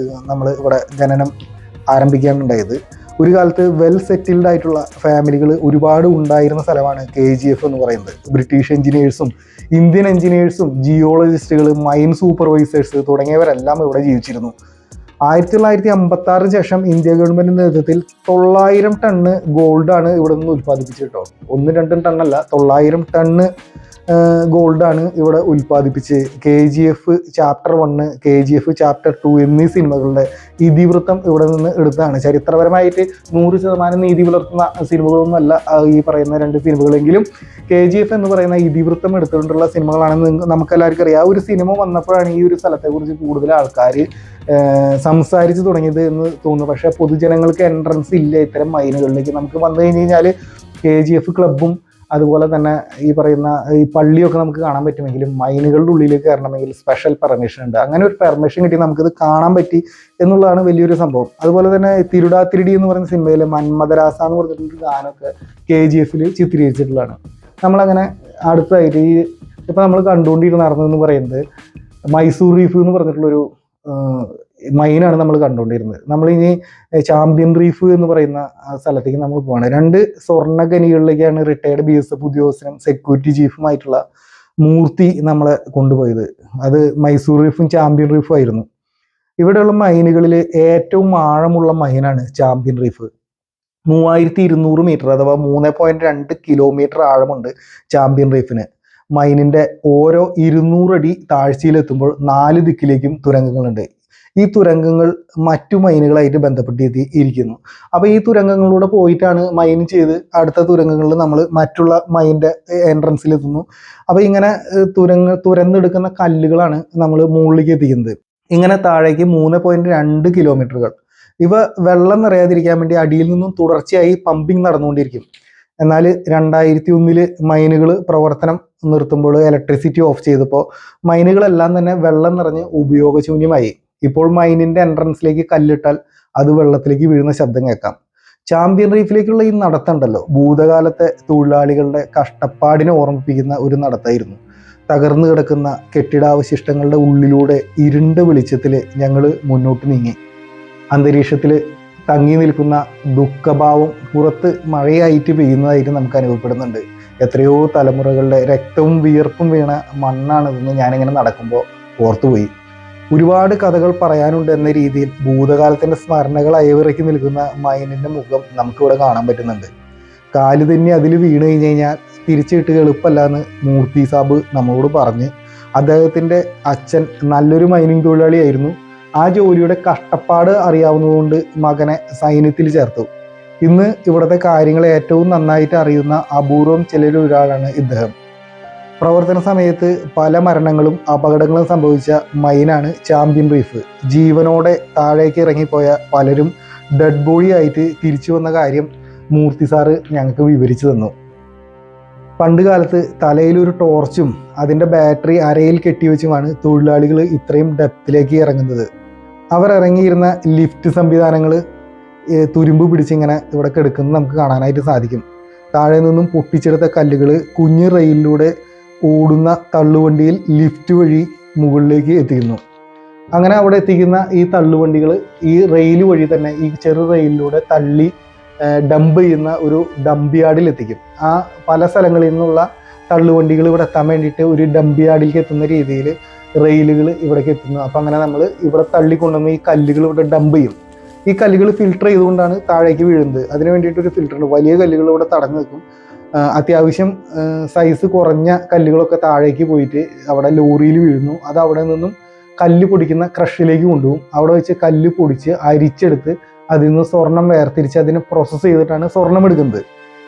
നമ്മൾ ഇവിടെ ഖനനം ആരംഭിക്കാനുണ്ടായത്. ഒരു കാലത്ത് വെൽ സെറ്റിൽഡ് ആയിട്ടുള്ള ഫാമിലികൾ ഒരുപാട് ഉണ്ടായിരുന്ന സ്ഥലമാണ് KGF എന്ന് പറയുന്നത്. ബ്രിട്ടീഷ് എഞ്ചിനീയേഴ്സും ഇന്ത്യൻ എഞ്ചിനീയേഴ്സും ജിയോളജിസ്റ്റുകൾ, മൈൻ സൂപ്പർവൈസേഴ്സ് തുടങ്ങിയവരെല്ലാം ഇവിടെ ജീവിച്ചിരുന്നു. 1956 ശേഷം ഇന്ത്യ ഗവൺമെൻറ്റിൻ്റെ നേതൃത്വത്തിൽ 900 ടണ്ണ് ഗോൾഡാണ് ഇവിടെ നിന്ന് ഉൽപ്പാദിപ്പിച്ചത് കേട്ടോ. 1-2 ടണ്ണല്ല, 900 ടണ്ണ് ഗോൾഡാണ് ഇവിടെ ഉൽപ്പാദിപ്പിച്ച് KGF ചാപ്റ്റർ 1, KGF ചാപ്റ്റർ 2 എന്നീ സിനിമകളുടെ ഇതിവൃത്തം ഇവിടെ നിന്ന് എടുത്തതാണ്. ചരിത്രപരമായിട്ട് 100% നീതി പുലർത്തുന്ന സിനിമകളൊന്നുമല്ല ഈ പറയുന്ന 2 സിനിമകളെങ്കിലും KGF എന്ന് പറയുന്ന ഇതിവൃത്തം എടുത്തുകൊണ്ടുള്ള സിനിമകളാണെന്ന് നമുക്കെല്ലാവർക്കും അറിയാം. ഒരു സിനിമ വന്നപ്പോഴാണ് ഈ ഒരു സ്ഥലത്തെക്കുറിച്ച് കൂടുതൽ ആൾക്കാർ സംസാരിച്ച് തുടങ്ങിയത് എന്ന് തോന്നുന്നു. പക്ഷേ പൊതുജനങ്ങൾക്ക് എൻട്രൻസ് ഇല്ല ഇത്തരം മൈനുകളിലേക്ക്. നമുക്ക് വന്നു കഴിഞ്ഞ് കഴിഞ്ഞാൽ KGF ക്ലബ്ബും അതുപോലെ തന്നെ ഈ പറയുന്ന ഈ പള്ളിയൊക്കെ നമുക്ക് കാണാൻ പറ്റുമെങ്കിലും മൈനുകളുടെ ഉള്ളിലേക്ക് കയറണമെങ്കിൽ സ്പെഷ്യൽ പെർമിഷൻ ഉണ്ട്. അങ്ങനെ ഒരു പെർമിഷൻ കിട്ടി നമുക്കിത് കാണാൻ പറ്റി എന്നുള്ളതാണ് വലിയൊരു സംഭവം. അതുപോലെ തന്നെ തിരുടാത്തിരിടി എന്ന് പറയുന്ന സിനിമയിൽ മന്മഥരാസ എന്ന് പറഞ്ഞിട്ടുള്ള ഗാനമൊക്കെ KGF ചിത്രീകരിച്ചിട്ടുള്ളതാണ്. നമ്മളങ്ങനെ അടുത്തതായിട്ട് ഈ ഇപ്പം നമ്മൾ നടന്നതെന്ന് പറയുന്നത് മൈസൂർ റീഫ് എന്ന് പറഞ്ഞിട്ടുള്ളൊരു മൈനാണ് നമ്മൾ കണ്ടുകൊണ്ടിരുന്നത്. നമ്മളിനി ചാമ്പ്യൻ റീഫ് എന്ന് പറയുന്ന സ്ഥലത്തേക്ക് നമ്മൾ പോവാണ്. 2 സ്വർണ്ണഖനികളിലേക്കാണ് റിട്ടയർഡ് BSF ഉദ്യോഗസ്ഥനും സെക്യൂരിറ്റി ചീഫുമായിട്ടുള്ള മൂർത്തി നമ്മളെ കൊണ്ടുപോയത്. അത് മൈസൂർ റീഫും ചാമ്പ്യൻ റീഫും ആയിരുന്നു. ഇവിടെയുള്ള മൈനുകളിൽ ഏറ്റവും ആഴമുള്ള മൈനാണ് ചാമ്പ്യൻ റീഫ്. 3200 മീറ്റർ അഥവാ 3.2 കിലോമീറ്റർ ആഴമുണ്ട് ചാമ്പ്യൻ റീഫിന്. മൈനിൻ്റെ ഓരോ 200 അടി താഴ്ചയിലെത്തുമ്പോൾ 4 ദിക്കിലേക്കും തുരങ്കങ്ങളുണ്ട്. ഈ തുരങ്കങ്ങൾ മറ്റു മൈനുകളായിട്ട് ബന്ധപ്പെട്ട് ഇരിക്കുന്നു. അപ്പോൾ ഈ തുരങ്കങ്ങളിലൂടെ പോയിട്ടാണ് മൈൻ ചെയ്ത് അടുത്ത തുരങ്കങ്ങളിൽ നമ്മൾ മറ്റുള്ള മൈനിൻ്റെ എൻട്രൻസിലെത്തുന്നു. അപ്പോൾ ഇങ്ങനെ തുരന്നെടുക്കുന്ന കല്ലുകളാണ് നമ്മൾ മുകളിലേക്ക് എത്തിക്കുന്നത്. ഇങ്ങനെ താഴേക്ക് 3.2 കിലോമീറ്ററുകൾ. ഇവ വെള്ളം നിറയാതിരിക്കാൻ വേണ്ടി അടിയിൽ നിന്നും തുടർച്ചയായി പമ്പിങ് നടന്നുകൊണ്ടിരിക്കും. എന്നാൽ 2001 മൈനുകൾ പ്രവർത്തനം നിർത്തുമ്പോൾ ഇലക്ട്രിസിറ്റി ഓഫ് ചെയ്തപ്പോൾ മൈനുകളെല്ലാം തന്നെ വെള്ളം നിറഞ്ഞ് ഉപയോഗശൂന്യമായി. ഇപ്പോൾ മൈനിൻ്റെ എൻട്രൻസിലേക്ക് കല്ലിട്ടാൽ അത് വെള്ളത്തിലേക്ക് വീഴുന്ന ശബ്ദം കേൾക്കാം. ചാമ്പ്യൻ റീഫിലേക്കുള്ള ഈ നടത്തമുണ്ടല്ലോ, ഭൂതകാലത്തെ തൊഴിലാളികളുടെ കഷ്ടപ്പാടിനെ ഓർമ്മിപ്പിക്കുന്ന ഒരു നടത്തായിരുന്നു. തകർന്നു കിടക്കുന്ന കെട്ടിടാവശിഷ്ടങ്ങളുടെ ഉള്ളിലൂടെ ഇരുണ്ട വെളിച്ചത്തിൽ ഞങ്ങൾ മുന്നോട്ട് നീങ്ങി. അന്തരീക്ഷത്തിൽ തങ്ങി നിൽക്കുന്ന ദുഃഖഭാവം പുറത്ത് മഴയായിട്ട് പെയ്യുന്നതായിട്ട് നമുക്ക് അനുഭവപ്പെടുന്നുണ്ട്. എത്രയോ തലമുറകളുടെ രക്തവും വിയർപ്പും വീണ മണ്ണാണിതെന്ന് ഞാനിങ്ങനെ നടക്കുമ്പോൾ ഓർത്തുപോയി. ഒരുപാട് കഥകൾ പറയാനുണ്ട് എന്ന രീതിയിൽ ഭൂതകാലത്തിൻ്റെ സ്മരണകൾ അയവിറക്കി നിൽക്കുന്ന മൈനിൻ്റെ മുഖം നമുക്കിവിടെ കാണാൻ പറ്റുന്നുണ്ട്. കാല് തന്നെ അതിൽ വീണ് കഴിഞ്ഞ് കഴിഞ്ഞാൽ തിരിച്ചു കിട്ടുക എളുപ്പമല്ല എന്ന് മൂർത്തി സാബ് നമ്മളോട് പറഞ്ഞ്. അദ്ദേഹത്തിൻ്റെ അച്ഛൻ നല്ലൊരു മൈനിങ് തൊഴിലാളിയായിരുന്നു. ആ ജോലിയുടെ കഷ്ടപ്പാട് അറിയാവുന്നതുകൊണ്ട് മകനെ സൈന്യത്തിൽ ചേർത്തു. ഇന്ന് ഇവിടുത്തെ കാര്യങ്ങൾ ഏറ്റവും നന്നായിട്ട് അറിയുന്ന അപൂർവം ചിലരൊരാളാണ് ഇദ്ദേഹം. പ്രവർത്തന സമയത്ത് പല മരണങ്ങളും അപകടങ്ങളും സംഭവിച്ച മൈനാണ് ചാമ്പ്യൻ റീഫ്. ജീവനോടെ താഴേക്ക് ഇറങ്ങിപ്പോയ പലരും ഡെഡ് ബോഡി ആയിട്ട് തിരിച്ചു വന്ന കാര്യം മൂർത്തി സാറ് ഞങ്ങൾക്ക് വിവരിച്ചു തന്നു. പണ്ട് കാലത്ത് തലയിലൊരു ടോർച്ചും അതിൻ്റെ ബാറ്ററി അരയിൽ കെട്ടിവെച്ചുമാണ് തൊഴിലാളികൾ ഇത്രയും ഡെപ്തിലേക്ക് ഇറങ്ങുന്നത്. അവർ ഇറങ്ങിയിരുന്ന ലിഫ്റ്റ് സംവിധാനങ്ങൾ തുരുമ്പ് പിടിച്ചിങ്ങനെ ഇവിടെ കിടക്കുന്നത് നമുക്ക് കാണാനായിട്ട് സാധിക്കും. താഴെ നിന്നും പൊട്ടിച്ചെടുത്ത കല്ലുകൾ കുഞ്ഞു റെയിലിലൂടെ ഓടുന്ന തള്ളുവണ്ടിയിൽ ലിഫ്റ്റ് വഴി മുകളിലേക്ക് എത്തിക്കുന്നു. അങ്ങനെ അവിടെ എത്തിക്കുന്ന ഈ തള്ളുവണ്ടികൾ ഈ റെയിൽ വഴി തന്നെ ഈ ചെറു റെയിലിലൂടെ തള്ളി ഡംപ് ചെയ്യുന്ന ഒരു ഡംപ് യാർഡിൽ എത്തിക്കും. ആ പല സ്ഥലങ്ങളിൽ നിന്നുള്ള തള്ളുവണ്ടികൾ ഇവിടെ എത്താൻ വേണ്ടിയിട്ട് ഒരു ഡംപ് യാർഡിലേക്ക് എത്തുന്ന രീതിയിൽ റെയിലുകൾ ഇവിടേക്ക് എത്തുന്നു. അപ്പം അങ്ങനെ നമ്മൾ ഇവിടെ തള്ളിക്കൊണ്ടുവന്ന് ഈ കല്ലുകൾ ഇവിടെ ഡംപ് ചെയ്യും. ഈ കല്ലുകൾ ഫിൽട്ടർ ചെയ്തുകൊണ്ടാണ് താഴേക്ക് വീഴുന്നത്. അതിന് വേണ്ടിയിട്ടൊരു ഫിൽറ്ററുണ്ട്. വലിയ കല്ലുകൾ ഇവിടെ തടഞ്ഞു നിൽക്കും. അത്യാവശ്യം സൈസ് കുറഞ്ഞ കല്ലുകളൊക്കെ താഴേക്ക് പോയിട്ട് അവിടെ ലോറിയിൽ വീഴുന്നു. അത് അവിടെ നിന്നും കല്ല് പൊടിക്കുന്ന ക്രഷിലേക്ക് കൊണ്ടുപോകും. അവിടെ വെച്ച് കല്ല് പൊടിച്ച് അരിച്ചെടുത്ത് അതിൽ നിന്ന് സ്വർണം വേർതിരിച്ച് അതിനെ പ്രോസസ്സ് ചെയ്തിട്ടാണ് സ്വർണം എടുക്കുന്നത്.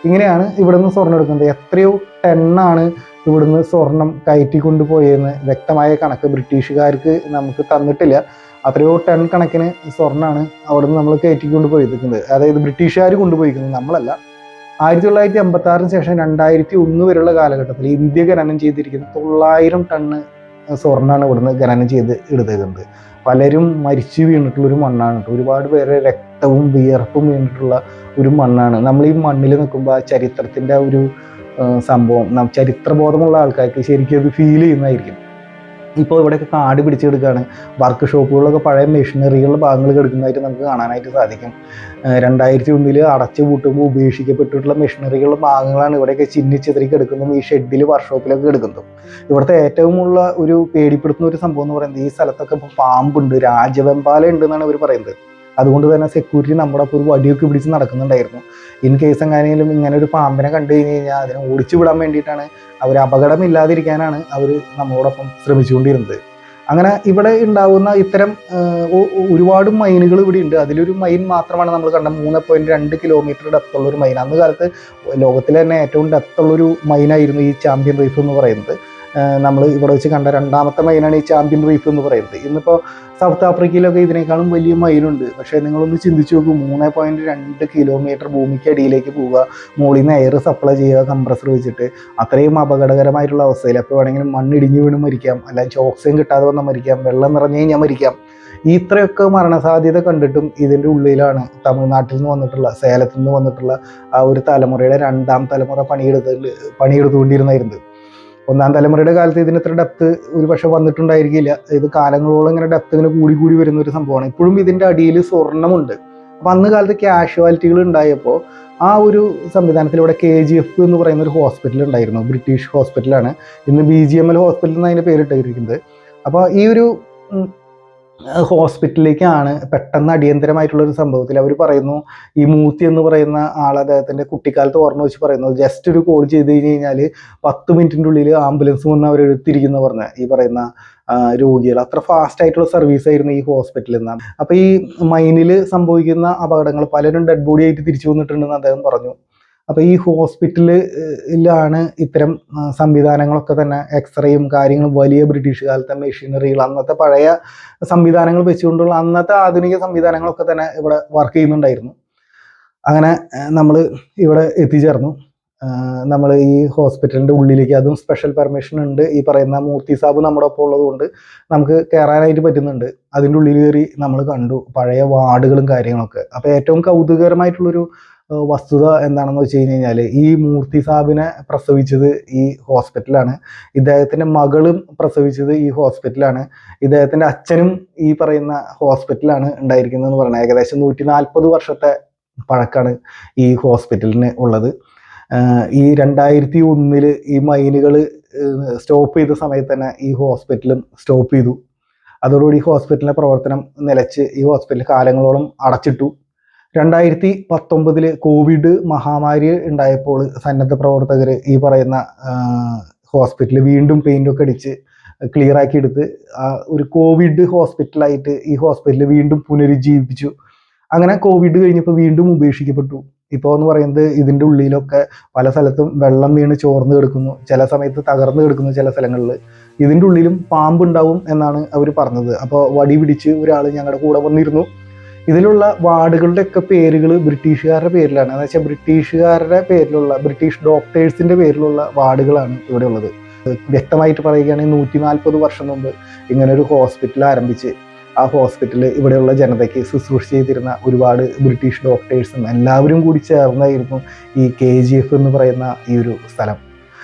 ഇങ്ങനെയാണ് ഇവിടെ നിന്ന് സ്വർണം എടുക്കുന്നത്. എത്രയോ ടണ്ണാണ് ഇവിടുന്ന് സ്വർണം കയറ്റിക്കൊണ്ട് പോയതെന്ന് വ്യക്തമായ കണക്ക് ബ്രിട്ടീഷുകാർക്ക് നമുക്ക് തന്നിട്ടില്ല. അത്രയോ ടൺ കണക്കിന് സ്വർണ്ണമാണ് അവിടെ നിന്ന് നമ്മൾ കയറ്റിക്കൊണ്ട് പോയിരിക്കുന്നത്. അതായത് ബ്രിട്ടീഷുകാർ കൊണ്ടുപോയിരിക്കുന്നത്, നമ്മളല്ല. 1986 ശേഷം 2001 വരെയുള്ള കാലഘട്ടത്തിൽ ഇന്ത്യ ഖനനം ചെയ്തിരിക്കുന്ന 900 ടണ്ണ് സ്വർണ്ണമാണ് ഇവിടുന്ന് ഖനനം ചെയ്ത് എടുത്തേക്കുന്നത്. പലരും മരിച്ചു വീണിട്ടുള്ളൊരു മണ്ണാണ് കേട്ടോ. ഒരുപാട് പേരെ രക്തവും വിയർപ്പും വീണിട്ടുള്ള ഒരു മണ്ണാണ്. നമ്മൾ ഈ മണ്ണിൽ നിൽക്കുമ്പോൾ ആ ചരിത്രത്തിൻ്റെ ഒരു സംഭവം ചരിത്രബോധമുള്ള ആൾക്കാർക്ക് ശരിക്കും അത് ഫീൽ ചെയ്യുന്നതായിരിക്കും. ഇപ്പോൾ ഇവിടെയൊക്കെ കാട് പിടിച്ചെടുക്കുകയാണ്. വർക്ക് ഷോപ്പുകളിലൊക്കെ പഴയ മെഷീനറികളുടെ ഭാഗങ്ങൾ കിടക്കുന്നതായിട്ട് നമുക്ക് കാണാനായിട്ട് സാധിക്കും. 2001 അടച്ചു പൂട്ടുമ്പോൾ ഉപേക്ഷിക്കപ്പെട്ടിട്ടുള്ള മെഷീനറികളുടെ ഭാഗങ്ങളാണ് ഇവിടെയൊക്കെ ചിന്നിച്ചെതറി കിടക്കുന്നതും ഈ ഷെഡിൽ വർക്ക്ഷോപ്പിലൊക്കെ കിടക്കുന്നതും. ഇവിടുത്തെ ഏറ്റവും ഉള്ള ഒരു പേടിപ്പെടുത്തുന്ന ഒരു സംഭവം എന്ന് പറയുന്നത് ഈ സ്ഥലത്തൊക്കെ ഇപ്പോൾ പാമ്പുണ്ട്, രാജവെമ്പാല ഉണ്ട് എന്നാണ് ഇവർ പറയുന്നത്. അതുകൊണ്ട് തന്നെ സെക്യൂരിറ്റി നമ്മുടെ അപ്പോൾ ഒരു വടിയൊക്കെ പിടിച്ച് നടക്കുന്നുണ്ടായിരുന്നു. ഇൻ കേസ് എങ്ങനെയും ഇങ്ങനെ ഒരു പാമ്പിനെ കണ്ടു കഴിഞ്ഞ് കഴിഞ്ഞാൽ അതിനെ ഓടിച്ചു വിടാൻ വേണ്ടിയിട്ടാണ് അവർ, അപകടമില്ലാതിരിക്കാനാണ് അവർ നമ്മളോടൊപ്പം ശ്രമിച്ചുകൊണ്ടിരുന്നത്. അങ്ങനെ ഇവിടെ ഉണ്ടാകുന്ന ഇത്തരം ഒരുപാട് മൈനുകൾ ഇവിടെ ഉണ്ട്. അതിലൊരു മൈൻ മാത്രമാണ് നമ്മൾ കണ്ട 3.2 കിലോമീറ്റർ ഡെപ്തുള്ള ഒരു മൈൻ. അന്ന് കാലത്ത് ലോകത്തിലെ തന്നെ ഏറ്റവും ഡെപ്തുള്ളൊരു മൈനായിരുന്നു ഈ ചാമ്പ്യൻ റീഫ് എന്ന് പറയുന്നത്. നമ്മൾ ഇവിടെ വെച്ച് കണ്ട രണ്ടാമത്തെ മൈനാണ് ഈ ചാമ്പ്യൻ റീഫ് എന്ന് പറയുന്നത്. ഇന്നിപ്പോൾ സൗത്ത് ആഫ്രിക്കയിലൊക്കെ ഇതിനേക്കാളും വലിയ മൈനുണ്ട്. പക്ഷേ നിങ്ങളൊന്ന് ചിന്തിച്ചു നോക്കൂ, 3.2 കിലോമീറ്റർ ഭൂമിക്ക് അടിയിലേക്ക് പോവുക, മുകളിൽ നിന്ന് എയർ സപ്ലൈ ചെയ്യുക കംപ്രസർ വെച്ചിട്ട്, അത്രയും അപകടകരമായിട്ടുള്ള അവസ്ഥയിൽ. അപ്പോൾ വേണമെങ്കിലും മണ്ണിടിഞ്ഞു വീണ് മരിക്കാം, അല്ലെങ്കിൽ ഓക്സിജൻ കിട്ടാതെ വന്നാൽ മരിക്കാം, വെള്ളം നിറഞ്ഞു കഴിഞ്ഞാൽ മരിക്കാം. ഇത്രയൊക്കെ മരണസാധ്യത കണ്ടിട്ടും ഇതിൻ്റെ ഉള്ളിലാണ് തമിഴ്നാട്ടിൽ നിന്ന് വന്നിട്ടുള്ള, സേലത്തിൽ നിന്ന് വന്നിട്ടുള്ള ആ ഒരു തലമുറയുടെ 2ാം തലമുറ പണിയെടുത്തുകൊണ്ടിരുന്നായിരുന്നു. 1ാം തലമുറയുടെ കാലത്ത് ഇതിന് ഇത്ര ഡെപ്ത് ഒരു പക്ഷെ വന്നിട്ടുണ്ടായിരിക്കില്ല. ഇത് കാലങ്ങളോളം ഇങ്ങനെ ഡെപ്ത് ഇങ്ങനെ കൂടി വരുന്ന ഒരു സംഭവമാണ്. ഇപ്പോഴും ഇതിൻ്റെ അടിയിൽ സ്വർണ്ണമുണ്ട്. അപ്പം അന്ന് കാലത്ത് കാഷ്വാലിറ്റികൾ ഉണ്ടായപ്പോൾ ആ ഒരു സംവിധാനത്തിൽ ഇവിടെ KGF എന്ന് പറയുന്ന ഒരു ഹോസ്പിറ്റൽ ഉണ്ടായിരുന്നു. ബ്രിട്ടീഷ് ഹോസ്പിറ്റലാണ്. ഇന്ന് BGML ഹോസ്പിറ്റൽ എന്ന് അതിൻ്റെ പേരിട്ടിരിക്കുന്നത്. അപ്പോൾ ഈ ഒരു ഹോസ്പിറ്റലിലേക്കാണ് പെട്ടെന്ന് അടിയന്തരമായിട്ടുള്ളൊരു സംഭവത്തിൽ അവർ പറയുന്നു, ഈ മൂത്തി എന്ന് പറയുന്ന ആൾ അദ്ദേഹത്തിൻ്റെ കുട്ടിക്കാലത്ത് ഓർമ്മ വെച്ച് പറയുന്നു, ജസ്റ്റ് ഒരു കോൾ ചെയ്ത് കഴിഞ്ഞ് കഴിഞ്ഞാൽ 10 മിനിറ്റിൻ്റെ ഉള്ളിൽ ആംബുലൻസ് വന്ന് അവർ എടുത്തിരിക്കുന്ന പറഞ്ഞ ഈ പറയുന്ന രോഗികൾ. അത്ര ഫാസ്റ്റ് ആയിട്ടുള്ള സർവീസ് ആയിരുന്നു ഈ ഹോസ്പിറ്റലിൽ നിന്നാണ്. അപ്പോൾ ഈ മൈനിൽ സംഭവിക്കുന്ന അപകടങ്ങൾ പലരും ഡെഡ് ബോഡി ആയിട്ട് തിരിച്ചു വന്നിട്ടുണ്ടെന്ന് അദ്ദേഹം പറഞ്ഞു. അപ്പോൾ ഈ ഹോസ്പിറ്റലിലാണ് ഇത്തരം സംവിധാനങ്ങളൊക്കെ തന്നെ, എക്സ്റേയും കാര്യങ്ങളും, വലിയ ബ്രിട്ടീഷ് കാലത്തെ മെഷീനറികൾ, അന്നത്തെ പഴയ സംവിധാനങ്ങൾ വെച്ചുകൊണ്ടുള്ള അന്നത്തെ ആധുനിക സംവിധാനങ്ങളൊക്കെ തന്നെ ഇവിടെ വർക്ക് ചെയ്യുന്നുണ്ടായിരുന്നു. അങ്ങനെ നമ്മൾ ഇവിടെ എത്തിച്ചേർന്നു. നമ്മൾ ഈ ഹോസ്പിറ്റലിൻ്റെ ഉള്ളിലേക്ക്, അതും സ്പെഷ്യൽ പെർമിഷൻ ഉണ്ട്. ഈ പറയുന്ന മൂർത്തി സാബ് നമ്മുടെ ഒപ്പം ഉള്ളത് കൊണ്ട് നമുക്ക് കയറാനായിട്ട് പറ്റുന്നുണ്ട്. അതിൻ്റെ ഉള്ളിൽ കയറി നമ്മൾ കണ്ടു പഴയ വാർഡുകളും കാര്യങ്ങളൊക്കെ. അപ്പോൾ ഏറ്റവും കൗതുകകരമായിട്ടുള്ളൊരു വസ്തുത എന്താണെന്ന് വെച്ച് കഴിഞ്ഞ് കഴിഞ്ഞാൽ, ഈ മൂർത്തി സാബിനെ പ്രസവിച്ചത് ഈ ഹോസ്പിറ്റലാണ്. ഇദ്ദേഹത്തിൻ്റെ മകളും പ്രസവിച്ചത് ഈ ഹോസ്പിറ്റലാണ്. ഇദ്ദേഹത്തിൻ്റെ അച്ഛനും ഈ പറയുന്ന ഹോസ്പിറ്റലാണ് ഉണ്ടായിരിക്കുന്നതെന്ന് പറയുന്നത്. ഏകദേശം 140 വർഷത്തെ പഴക്കമാണ് ഈ ഹോസ്പിറ്റലിന് ഉള്ളത്. ഈ 2001 ഈ മൈനുകൾ സ്റ്റോപ്പ് ചെയ്ത സമയത്ത് തന്നെ ഈ ഹോസ്പിറ്റലും സ്റ്റോപ്പ് ചെയ്തു. അതോടുകൂടി ഈ ഹോസ്പിറ്റലിൻ്റെ പ്രവർത്തനം നിലച്ച് ഈ ഹോസ്പിറ്റൽ കാലങ്ങളോളം അടച്ചിട്ടു. 2019 കോവിഡ് മഹാമാരി ഉണ്ടായപ്പോൾ സന്നദ്ധ പ്രവർത്തകർ ഈ പറയുന്ന ഹോസ്പിറ്റൽ വീണ്ടും പെയിൻ്റൊക്കെ അടിച്ച് ക്ലിയർ ആക്കി എടുത്ത് ഒരു കോവിഡ് ഹോസ്പിറ്റലായിട്ട് ഈ ഹോസ്പിറ്റൽ വീണ്ടും പുനരുജ്ജീവിപ്പിച്ചു. അങ്ങനെ കോവിഡ് കഴിഞ്ഞപ്പോൾ വീണ്ടും ഉപേക്ഷിക്കപ്പെട്ടു. ഇപ്പോൾ എന്ന് പറയുന്നത് ഇതിൻ്റെ ഉള്ളിലൊക്കെ പല സ്ഥലത്തും വെള്ളം വീണ് ചോർന്ന് കിടക്കുന്നു, ചില സമയത്ത് തകർന്ന് കിടക്കുന്നു, ചില സ്ഥലങ്ങളിൽ. ഇതിൻ്റെ ഉള്ളിലും പാമ്പുണ്ടാവും എന്നാണ് അവർ പറഞ്ഞത്. അപ്പോൾ വടി പിടിച്ച് ഒരാൾ ഞങ്ങളുടെ കൂടെ വന്നിരുന്നു. ഇതിലുള്ള വാർഡുകളുടെയൊക്കെ പേരുകൾ ബ്രിട്ടീഷുകാരുടെ പേരിലാണ്. എന്ന് വെച്ചാൽ ബ്രിട്ടീഷുകാരുടെ പേരിലുള്ള, ബ്രിട്ടീഷ് ഡോക്ടേഴ്സിൻ്റെ പേരിലുള്ള വാർഡുകളാണ് ഇവിടെ ഉള്ളത്. വ്യക്തമായിട്ട് പറയുകയാണെങ്കിൽ 140 വർഷം മുമ്പ് ഇങ്ങനൊരു ഹോസ്പിറ്റൽ ആരംഭിച്ച് ആ ഹോസ്പിറ്റൽ ഇവിടെയുള്ള ജനതയ്ക്ക് ശുശ്രൂഷ ചെയ്തിരുന്ന ഒരുപാട് ബ്രിട്ടീഷ് ഡോക്ടേഴ്സും എല്ലാവരും കൂടി ചേർന്നായിരുന്നു ഈ KGF എന്ന് പറയുന്ന ഈ ഒരു സ്ഥലം.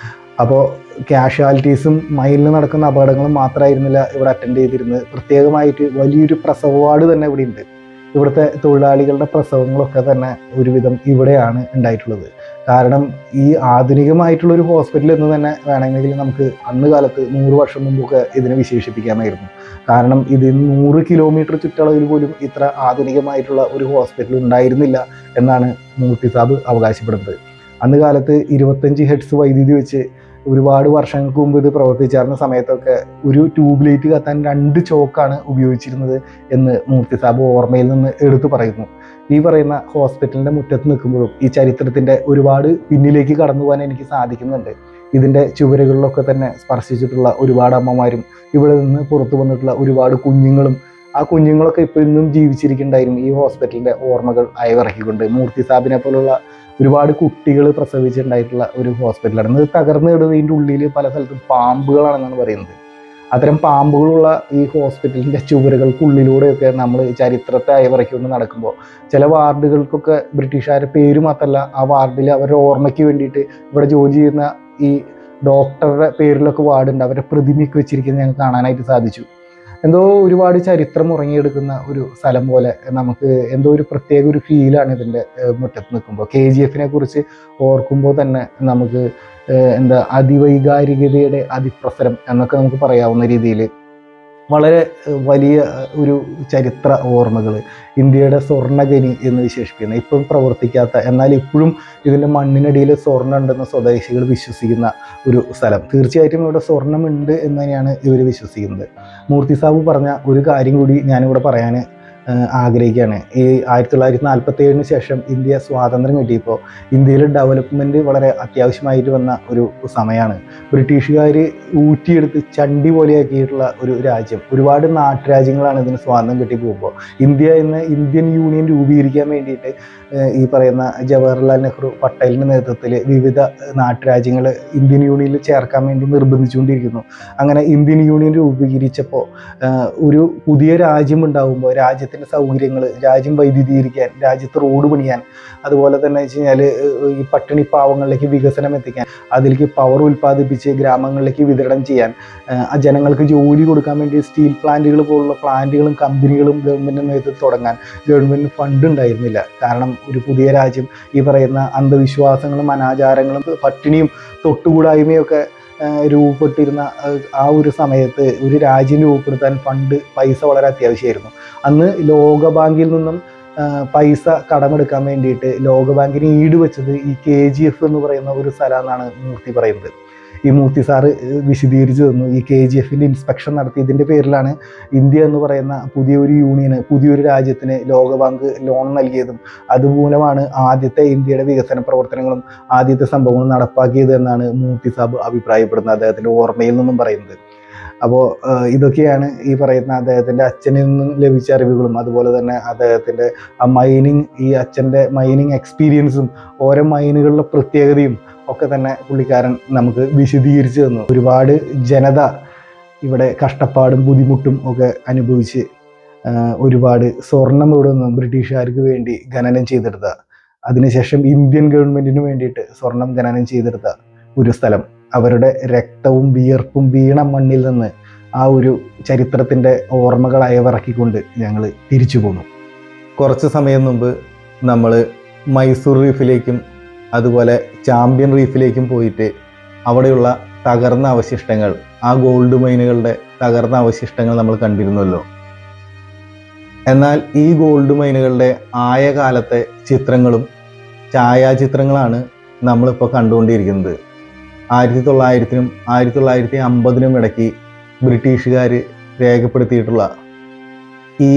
അപ്പോൾ കാഷ്വാലിറ്റീസും മൈനിൽ നടക്കുന്ന അപകടങ്ങളും മാത്രമായിരുന്നില്ല ഇവിടെ അറ്റൻഡ് ചെയ്തിരുന്നത്. പ്രത്യേകമായിട്ട് വലിയൊരു പ്രസവ വാർഡ് തന്നെ ഇവിടെ ഉണ്ട്. ഇവിടുത്തെ തൊഴിലാളികളുടെ പ്രസവങ്ങളൊക്കെ തന്നെ ഒരുവിധം ഇവിടെയാണ് ഉണ്ടായിട്ടുള്ളത്. കാരണം ഈ ആധുനികമായിട്ടുള്ളൊരു ഹോസ്പിറ്റൽ എന്ന് തന്നെ വേണമെങ്കിൽ നമുക്ക് അന്ന് കാലത്ത് 100 വർഷം മുമ്പൊക്കെ ഇതിനെ വിശേഷിപ്പിക്കാമായിരുന്നു. കാരണം ഇത് 100 കിലോമീറ്റർ ചുറ്റളവിൽ പോലും ഇത്ര ആധുനികമായിട്ടുള്ള ഒരു ഹോസ്പിറ്റൽ ഉണ്ടായിരുന്നില്ല എന്നാണ് മൂർത്തി സാബ് അവകാശപ്പെടുന്നത്. അന്ന് കാലത്ത് 25 ഹെർട്സ് വൈദ്യുതി വെച്ച് ഒരുപാട് വർഷങ്ങൾക്ക് മുമ്പ് ഇത് പ്രവർത്തിച്ചായിരുന്ന സമയത്തൊക്കെ ഒരു ട്യൂബ് ലൈറ്റ് കത്താൻ 2 ചോക്കാണ് ഉപയോഗിച്ചിരുന്നത് എന്ന് മൂർത്തി സാബ് ഓർമ്മയിൽ നിന്ന് എടുത്തു പറയുന്നു. ഈ പറയുന്ന ഹോസ്പിറ്റലിൻ്റെ മുറ്റത്ത് നിൽക്കുമ്പോഴും ഈ ചരിത്രത്തിൻ്റെ ഒരുപാട് പിന്നിലേക്ക് കടന്നു പോകാൻ എനിക്ക് സാധിക്കുന്നുണ്ട്. ഇതിൻ്റെ ചുവരുകളിലൊക്കെ തന്നെ സ്പർശിച്ചിട്ടുള്ള ഒരുപാട് അമ്മമാരും ഇവിടെ നിന്ന് പുറത്തു വന്നിട്ടുള്ള ഒരുപാട് കുഞ്ഞുങ്ങളും, ആ കുഞ്ഞുങ്ങളൊക്കെ ഇപ്പോൾ ഇന്നും ജീവിച്ചിരിക്കുന്നുണ്ടായിരുന്നു ഈ ഹോസ്പിറ്റലിൻ്റെ ഓർമ്മകൾ അയവിറക്കിക്കൊണ്ട്. മൂർത്തി സാബിനെ പോലുള്ള ഒരുപാട് കുട്ടികൾ പ്രസവിച്ചിട്ടുണ്ടായിട്ടുള്ള ഒരു ഹോസ്പിറ്റലാണ്. ഇത് തകർന്നു കിടന്നതിൻ്റെ ഉള്ളിൽ പല സ്ഥലത്തും പാമ്പുകളാണെന്നാണ് പറയുന്നത്. അത്തരം പാമ്പുകളുള്ള ഈ ഹോസ്പിറ്റലിൻ്റെ ചുവരുകൾക്കുള്ളിലൂടെയൊക്കെ നമ്മൾ ചരിത്രത്തെ അയവിറക്കിക്കൊണ്ട് നടക്കുമ്പോൾ ചില വാർഡുകൾക്കൊക്കെ ബ്രിട്ടീഷുകാരുടെ പേര് മാത്രമല്ല, ആ വാർഡിൽ അവരുടെ ഓർമ്മയ്ക്ക് വേണ്ടിയിട്ട് ഇവിടെ ജോലി ചെയ്യുന്ന ഈ ഡോക്ടറുടെ പേരിലൊക്കെ വാർഡുണ്ട്, അവരുടെ പ്രതിമയൊക്കെ വെച്ചിരിക്കുന്നത് ഞങ്ങൾക്ക് കാണാനായിട്ട് സാധിച്ചു. എന്തോ ഒരുപാട് ചരിത്രം ഉറങ്ങിയെടുക്കുന്ന ഒരു സ്ഥലം പോലെ നമുക്ക് എന്തോ ഒരു പ്രത്യേക ഒരു ഫീലാണ് ഇതിൻ്റെ മുറ്റത്ത് നിൽക്കുമ്പോൾ. KGF കുറിച്ച് ഓർക്കുമ്പോൾ തന്നെ നമുക്ക് എന്താ അതിവൈകാരികതയുടെ അതിപ്രസരം എന്നൊക്കെ നമുക്ക് പറയാവുന്ന രീതിയിൽ വളരെ വലിയ ഒരു ചരിത്ര ഓർമ്മകൾ, ഇന്ത്യയുടെ സ്വർണ്ണഖനി എന്ന് വിശേഷിപ്പിക്കുന്ന, ഇപ്പം പ്രവർത്തിക്കാത്ത എന്നാൽ ഇപ്പോഴും ഇതിൻ്റെ മണ്ണിനടിയിൽ സ്വർണ്ണം ഉണ്ടെന്ന് സ്വദേശികൾ വിശ്വസിക്കുന്ന ഒരു സ്ഥലം. തീർച്ചയായിട്ടും ഇവിടെ സ്വർണ്ണമുണ്ട് എന്ന് തന്നെയാണ് ഇവർ വിശ്വസിക്കുന്നത്. മൂർത്തി സാബു പറഞ്ഞ ഒരു കാര്യം കൂടി ഞാനിവിടെ പറയാൻ ആഗ്രഹിക്കുകയാണ്. ഈ 1947 ശേഷം ഇന്ത്യ സ്വാതന്ത്ര്യം കിട്ടിയപ്പോൾ ഇന്ത്യയിലെ ഡെവലപ്മെൻറ്റ് വളരെ അത്യാവശ്യമായിട്ട് വന്ന ഒരു സമയമാണ്. ബ്രിട്ടീഷുകാർ ഊറ്റിയെടുത്ത് ചണ്ടി പോലെയാക്കിയിട്ടുള്ള ഒരു രാജ്യം, ഒരുപാട് നാട്ടുരാജ്യങ്ങളാണ് ഇതിന് സ്വാതന്ത്ര്യം കിട്ടി പോകുമ്പോൾ ഇന്ത്യ എന്ന ഇന്ത്യൻ യൂണിയൻ രൂപീകരിക്കാൻ വേണ്ടിയിട്ട് ഈ പറയുന്ന ജവഹർലാൽ നെഹ്റു പട്ടേലിൻ്റെ നേതൃത്വത്തിൽ വിവിധ നാട്ടുരാജ്യങ്ങൾ ഇന്ത്യൻ യൂണിയനിൽ ചേർക്കാൻ വേണ്ടി നിർബന്ധിച്ചുകൊണ്ടിരിക്കുന്നു. അങ്ങനെ ഇന്ത്യൻ യൂണിയൻ രൂപീകരിച്ചപ്പോൾ ഒരു പുതിയ രാജ്യം ഉണ്ടാകുമ്പോൾ രാജ്യത്തിൻ്റെ സൗകര്യങ്ങൾ, രാജ്യം വൈദ്യുതീകരിക്കാൻ, രാജ്യത്ത് റോഡ് പണിയാൻ, അതുപോലെ തന്നെ വെച്ച് കഴിഞ്ഞാൽ ഈ പട്ടിണി പാവങ്ങളിലേക്ക് വികസനം എത്തിക്കാൻ, അതിലേക്ക് പവർ ഉൽപ്പാദിപ്പിച്ച് ഗ്രാമങ്ങളിലേക്ക് വിതരണം ചെയ്യാൻ, ആ ജനങ്ങൾക്ക് ജോലി കൊടുക്കാൻ വേണ്ടി സ്റ്റീൽ പ്ലാന്റുകൾ പോലുള്ള പ്ലാന്റുകളും കമ്പനികളും ഗവൺമെൻറ്റിൻ്റെ നേതൃത്വത്തിൽ തുടങ്ങാൻ ഗവൺമെൻറ്റിന് ഫണ്ട് ഉണ്ടായിരുന്നില്ല. കാരണം ഒരു പുതിയ രാജ്യം ഈ പറയുന്ന അന്ധവിശ്വാസങ്ങളും അനാചാരങ്ങളും പട്ടിണിയും തൊട്ടുകൂടായ്മയൊക്കെ രൂപപ്പെട്ടിരുന്ന ആ ഒരു സമയത്ത് ഒരു രാജ്യം രൂപപ്പെടുത്താൻ ഫണ്ട്, പൈസ വളരെ അത്യാവശ്യമായിരുന്നു. അന്ന് ലോകബാങ്കിൽ നിന്നും പൈസ കടമെടുക്കാൻ വേണ്ടിയിട്ട് ലോകബാങ്കിന് ഈട് വെച്ചത് ഈ KGF എന്ന് പറയുന്ന ഒരു സ്ഥലമെന്നാണ് മൂർത്തി പറയുന്നത്. ഈ മൂർത്തി സാറ് വിശദീകരിച്ചു തന്നു. ഈ KGF ഇൻസ്പെക്ഷൻ നടത്തിയതിൻ്റെ പേരിലാണ് ഇന്ത്യ എന്ന് പറയുന്ന പുതിയൊരു യൂണിയന്, പുതിയൊരു രാജ്യത്തിന് ലോകബാങ്ക് ലോൺ നൽകിയതും അതുമൂലമാണ് ആദ്യത്തെ ഇന്ത്യയുടെ വികസന പ്രവർത്തനങ്ങളും ആദ്യത്തെ സംഭവങ്ങളും നടപ്പാക്കിയത് എന്നാണ് മൂർത്തി സാബ് അഭിപ്രായപ്പെടുന്നത്, അദ്ദേഹത്തിൻ്റെ ഓർമ്മയിൽ നിന്നും പറയുന്നത്. അപ്പോൾ ഇതൊക്കെയാണ് ഈ പറയുന്ന അദ്ദേഹത്തിൻ്റെ അച്ഛനിൽ നിന്നും ലഭിച്ച അറിവുകളും അതുപോലെ തന്നെ അദ്ദേഹത്തിൻ്റെ ആ മൈനിങ്, ഈ അച്ഛൻ്റെ മൈനിങ് എക്സ്പീരിയൻസും ഓരോ മൈനുകളുടെ പ്രത്യേകതയും ഒക്കെ തന്നെ പുള്ളിക്കാരൻ നമുക്ക് വിശദീകരിച്ചു തന്നു. ഒരുപാട് ജനത ഇവിടെ കഷ്ടപ്പാടും ബുദ്ധിമുട്ടും ഒക്കെ അനുഭവിച്ച് ഒരുപാട് സ്വർണം ഇവിടെ നിന്നും ബ്രിട്ടീഷുകാർക്ക് വേണ്ടി ഖനനം ചെയ്തെടുത്ത, അതിനുശേഷം ഇന്ത്യൻ ഗവൺമെൻറ്റിന് വേണ്ടിയിട്ട് സ്വർണം ഖനനം ചെയ്തെടുത്ത ഒരു സ്ഥലം, അവരുടെ രക്തവും വിയർപ്പും വീണ മണ്ണിൽ നിന്ന് ആ ഒരു ചരിത്രത്തിൻ്റെ ഓർമ്മകൾ അയവിറക്കിക്കൊണ്ട് ഞങ്ങൾ തിരിച്ചു പോന്നു. കുറച്ച് സമയം മുമ്പ് നമ്മൾ മൈസൂർ റീഫിലേക്കും അതുപോലെ ചാമ്പ്യൻ റീഫിലേക്കും പോയിട്ട് അവിടെയുള്ള തകർന്ന അവശിഷ്ടങ്ങൾ, ആ ഗോൾഡ് മൈനുകളുടെ തകർന്ന അവശിഷ്ടങ്ങൾ നമ്മൾ കണ്ടിരുന്നല്ലോ. എന്നാൽ ഈ ഗോൾഡ് മൈനുകളുടെ ആയ കാലത്തെ ചിത്രങ്ങളും ഛായാചിത്രങ്ങളാണ് നമ്മളിപ്പോൾ കണ്ടുകൊണ്ടിരിക്കുന്നത്. 1900-നും 1950-നും ഇടയ്ക്ക് ബ്രിട്ടീഷുകാർ രേഖപ്പെടുത്തിയിട്ടുള്ള ഈ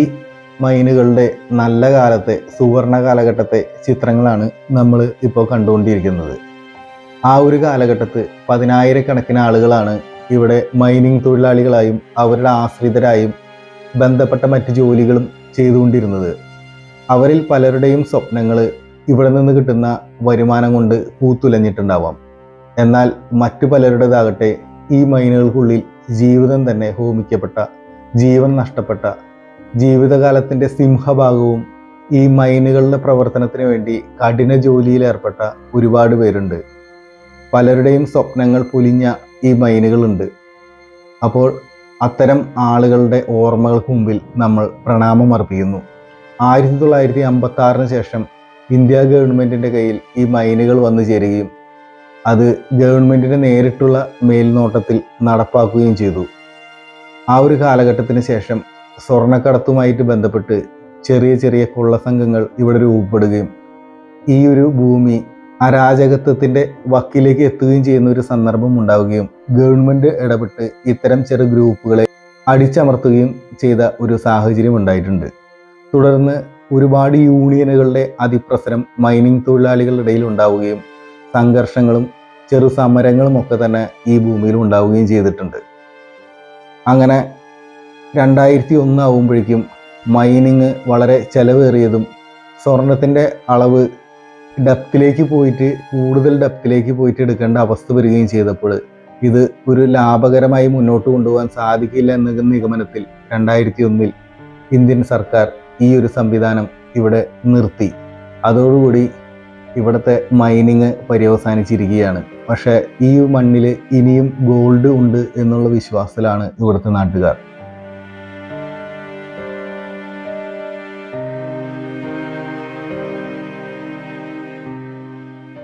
മൈനുകളുടെ നല്ല കാലത്തെ സുവർണ കാലഘട്ടത്തെ ചിത്രങ്ങളാണ് നമ്മൾ ഇപ്പോൾ കണ്ടുകൊണ്ടിരിക്കുന്നത്. ആ ഒരു കാലഘട്ടത്ത് 10,000-കണക്കിന് ആളുകളാണ് ഇവിടെ മൈനിങ് തൊഴിലാളികളായും അവരുടെ ആശ്രിതരായും ബന്ധപ്പെട്ട മറ്റ് ജോലികളും ചെയ്തുകൊണ്ടിരുന്നത്. അവരിൽ പലരുടെയും സ്വപ്നങ്ങൾ ഇവിടെ നിന്ന് കിട്ടുന്ന വരുമാനം കൊണ്ട് പൂത്തുലഞ്ഞിട്ടുണ്ടാവാം. എന്നാൽ മറ്റു പലരുടേതാകട്ടെ ഈ മൈനുകൾക്കുള്ളിൽ ജീവിതം തന്നെ ഹോമിക്കപ്പെട്ട, ജീവൻ നഷ്ടപ്പെട്ട, ജീവിതകാലത്തിൻ്റെ സിംഹഭാഗവും ഈ മൈനുകളുടെ പ്രവർത്തനത്തിന് വേണ്ടി കഠിന ജോലിയിൽ ഏർപ്പെട്ട ഒരുപാട് പേരുണ്ട്. പലരുടെയും സ്വപ്നങ്ങൾ പൊലിഞ്ഞ ഈ മൈനുകളുണ്ട്. അപ്പോൾ അത്തരം ആളുകളുടെ ഓർമ്മകൾക്ക് മുമ്പിൽ നമ്മൾ പ്രണാമം അർപ്പിക്കുന്നു. 1956-ന് ശേഷം ഇന്ത്യ ഗവൺമെൻറ്റിൻ്റെ കയ്യിൽ ഈ മൈനുകൾ വന്നു ചേരുകയും അത് ഗവൺമെൻറ്റിൻ്റെ നേരിട്ടുള്ള മേൽനോട്ടത്തിൽ നടപ്പാക്കുകയും ചെയ്തു. ആ ഒരു കാലഘട്ടത്തിന് ശേഷം സ്വർണ്ണക്കടത്തുമായിട്ട് ബന്ധപ്പെട്ട് ചെറിയ ചെറിയ കൊള്ളസംഘങ്ങൾ ഇവിടെ രൂപപ്പെടുകയും ഈ ഒരു ഭൂമി അരാജകത്വത്തിൻ്റെ വക്കിലേക്ക് എത്തുകയും ചെയ്യുന്ന ഒരു സന്ദർഭം ഉണ്ടാവുകയും ഗവൺമെൻറ് ഇടപെട്ട് ഇത്തരം ചെറു ഗ്രൂപ്പുകളെ അടിച്ചമർത്തുകയും ചെയ്ത ഒരു സാഹചര്യം ഉണ്ടായിട്ടുണ്ട്. തുടർന്ന് ഒരുപാട് യൂണിയനുകളുടെ അതിപ്രസരം മൈനിങ് തൊഴിലാളികളുടെ ഇടയിൽ ഉണ്ടാവുകയും സംഘർഷങ്ങളും ചെറു സമരങ്ങളും ഒക്കെ തന്നെ ഈ ഭൂമിയിൽ ഉണ്ടാവുകയും ചെയ്തിട്ടുണ്ട്. അങ്ങനെ 2001 ആവുമ്പോഴേക്കും മൈനിങ് വളരെ ചെലവേറിയതും സ്വർണത്തിൻ്റെ അളവ് ഡെപ്തിലേക്ക് പോയിട്ട് കൂടുതൽ ഡെപ്തിലേക്ക് പോയിട്ട് എടുക്കേണ്ട അവസ്ഥ വരികയും ചെയ്തപ്പോൾ ഇത് ഒരു ലാഭകരമായി മുന്നോട്ട് കൊണ്ടുപോകാൻ സാധിക്കില്ല എന്ന നിഗമനത്തിൽ 2001 ഇന്ത്യൻ സർക്കാർ ഈ ഒരു സംവിധാനം ഇവിടെ നിർത്തി. അതോടുകൂടി ഇവിടുത്തെ മൈനിങ് പര്യവസാനിച്ചിരിക്കുകയാണ്. പക്ഷേ ഈ മണ്ണിൽ ഇനിയും ഗോൾഡ് ഉണ്ട് എന്നുള്ള വിശ്വാസത്തിലാണ് ഇവിടുത്തെ നാട്ടുകാർ.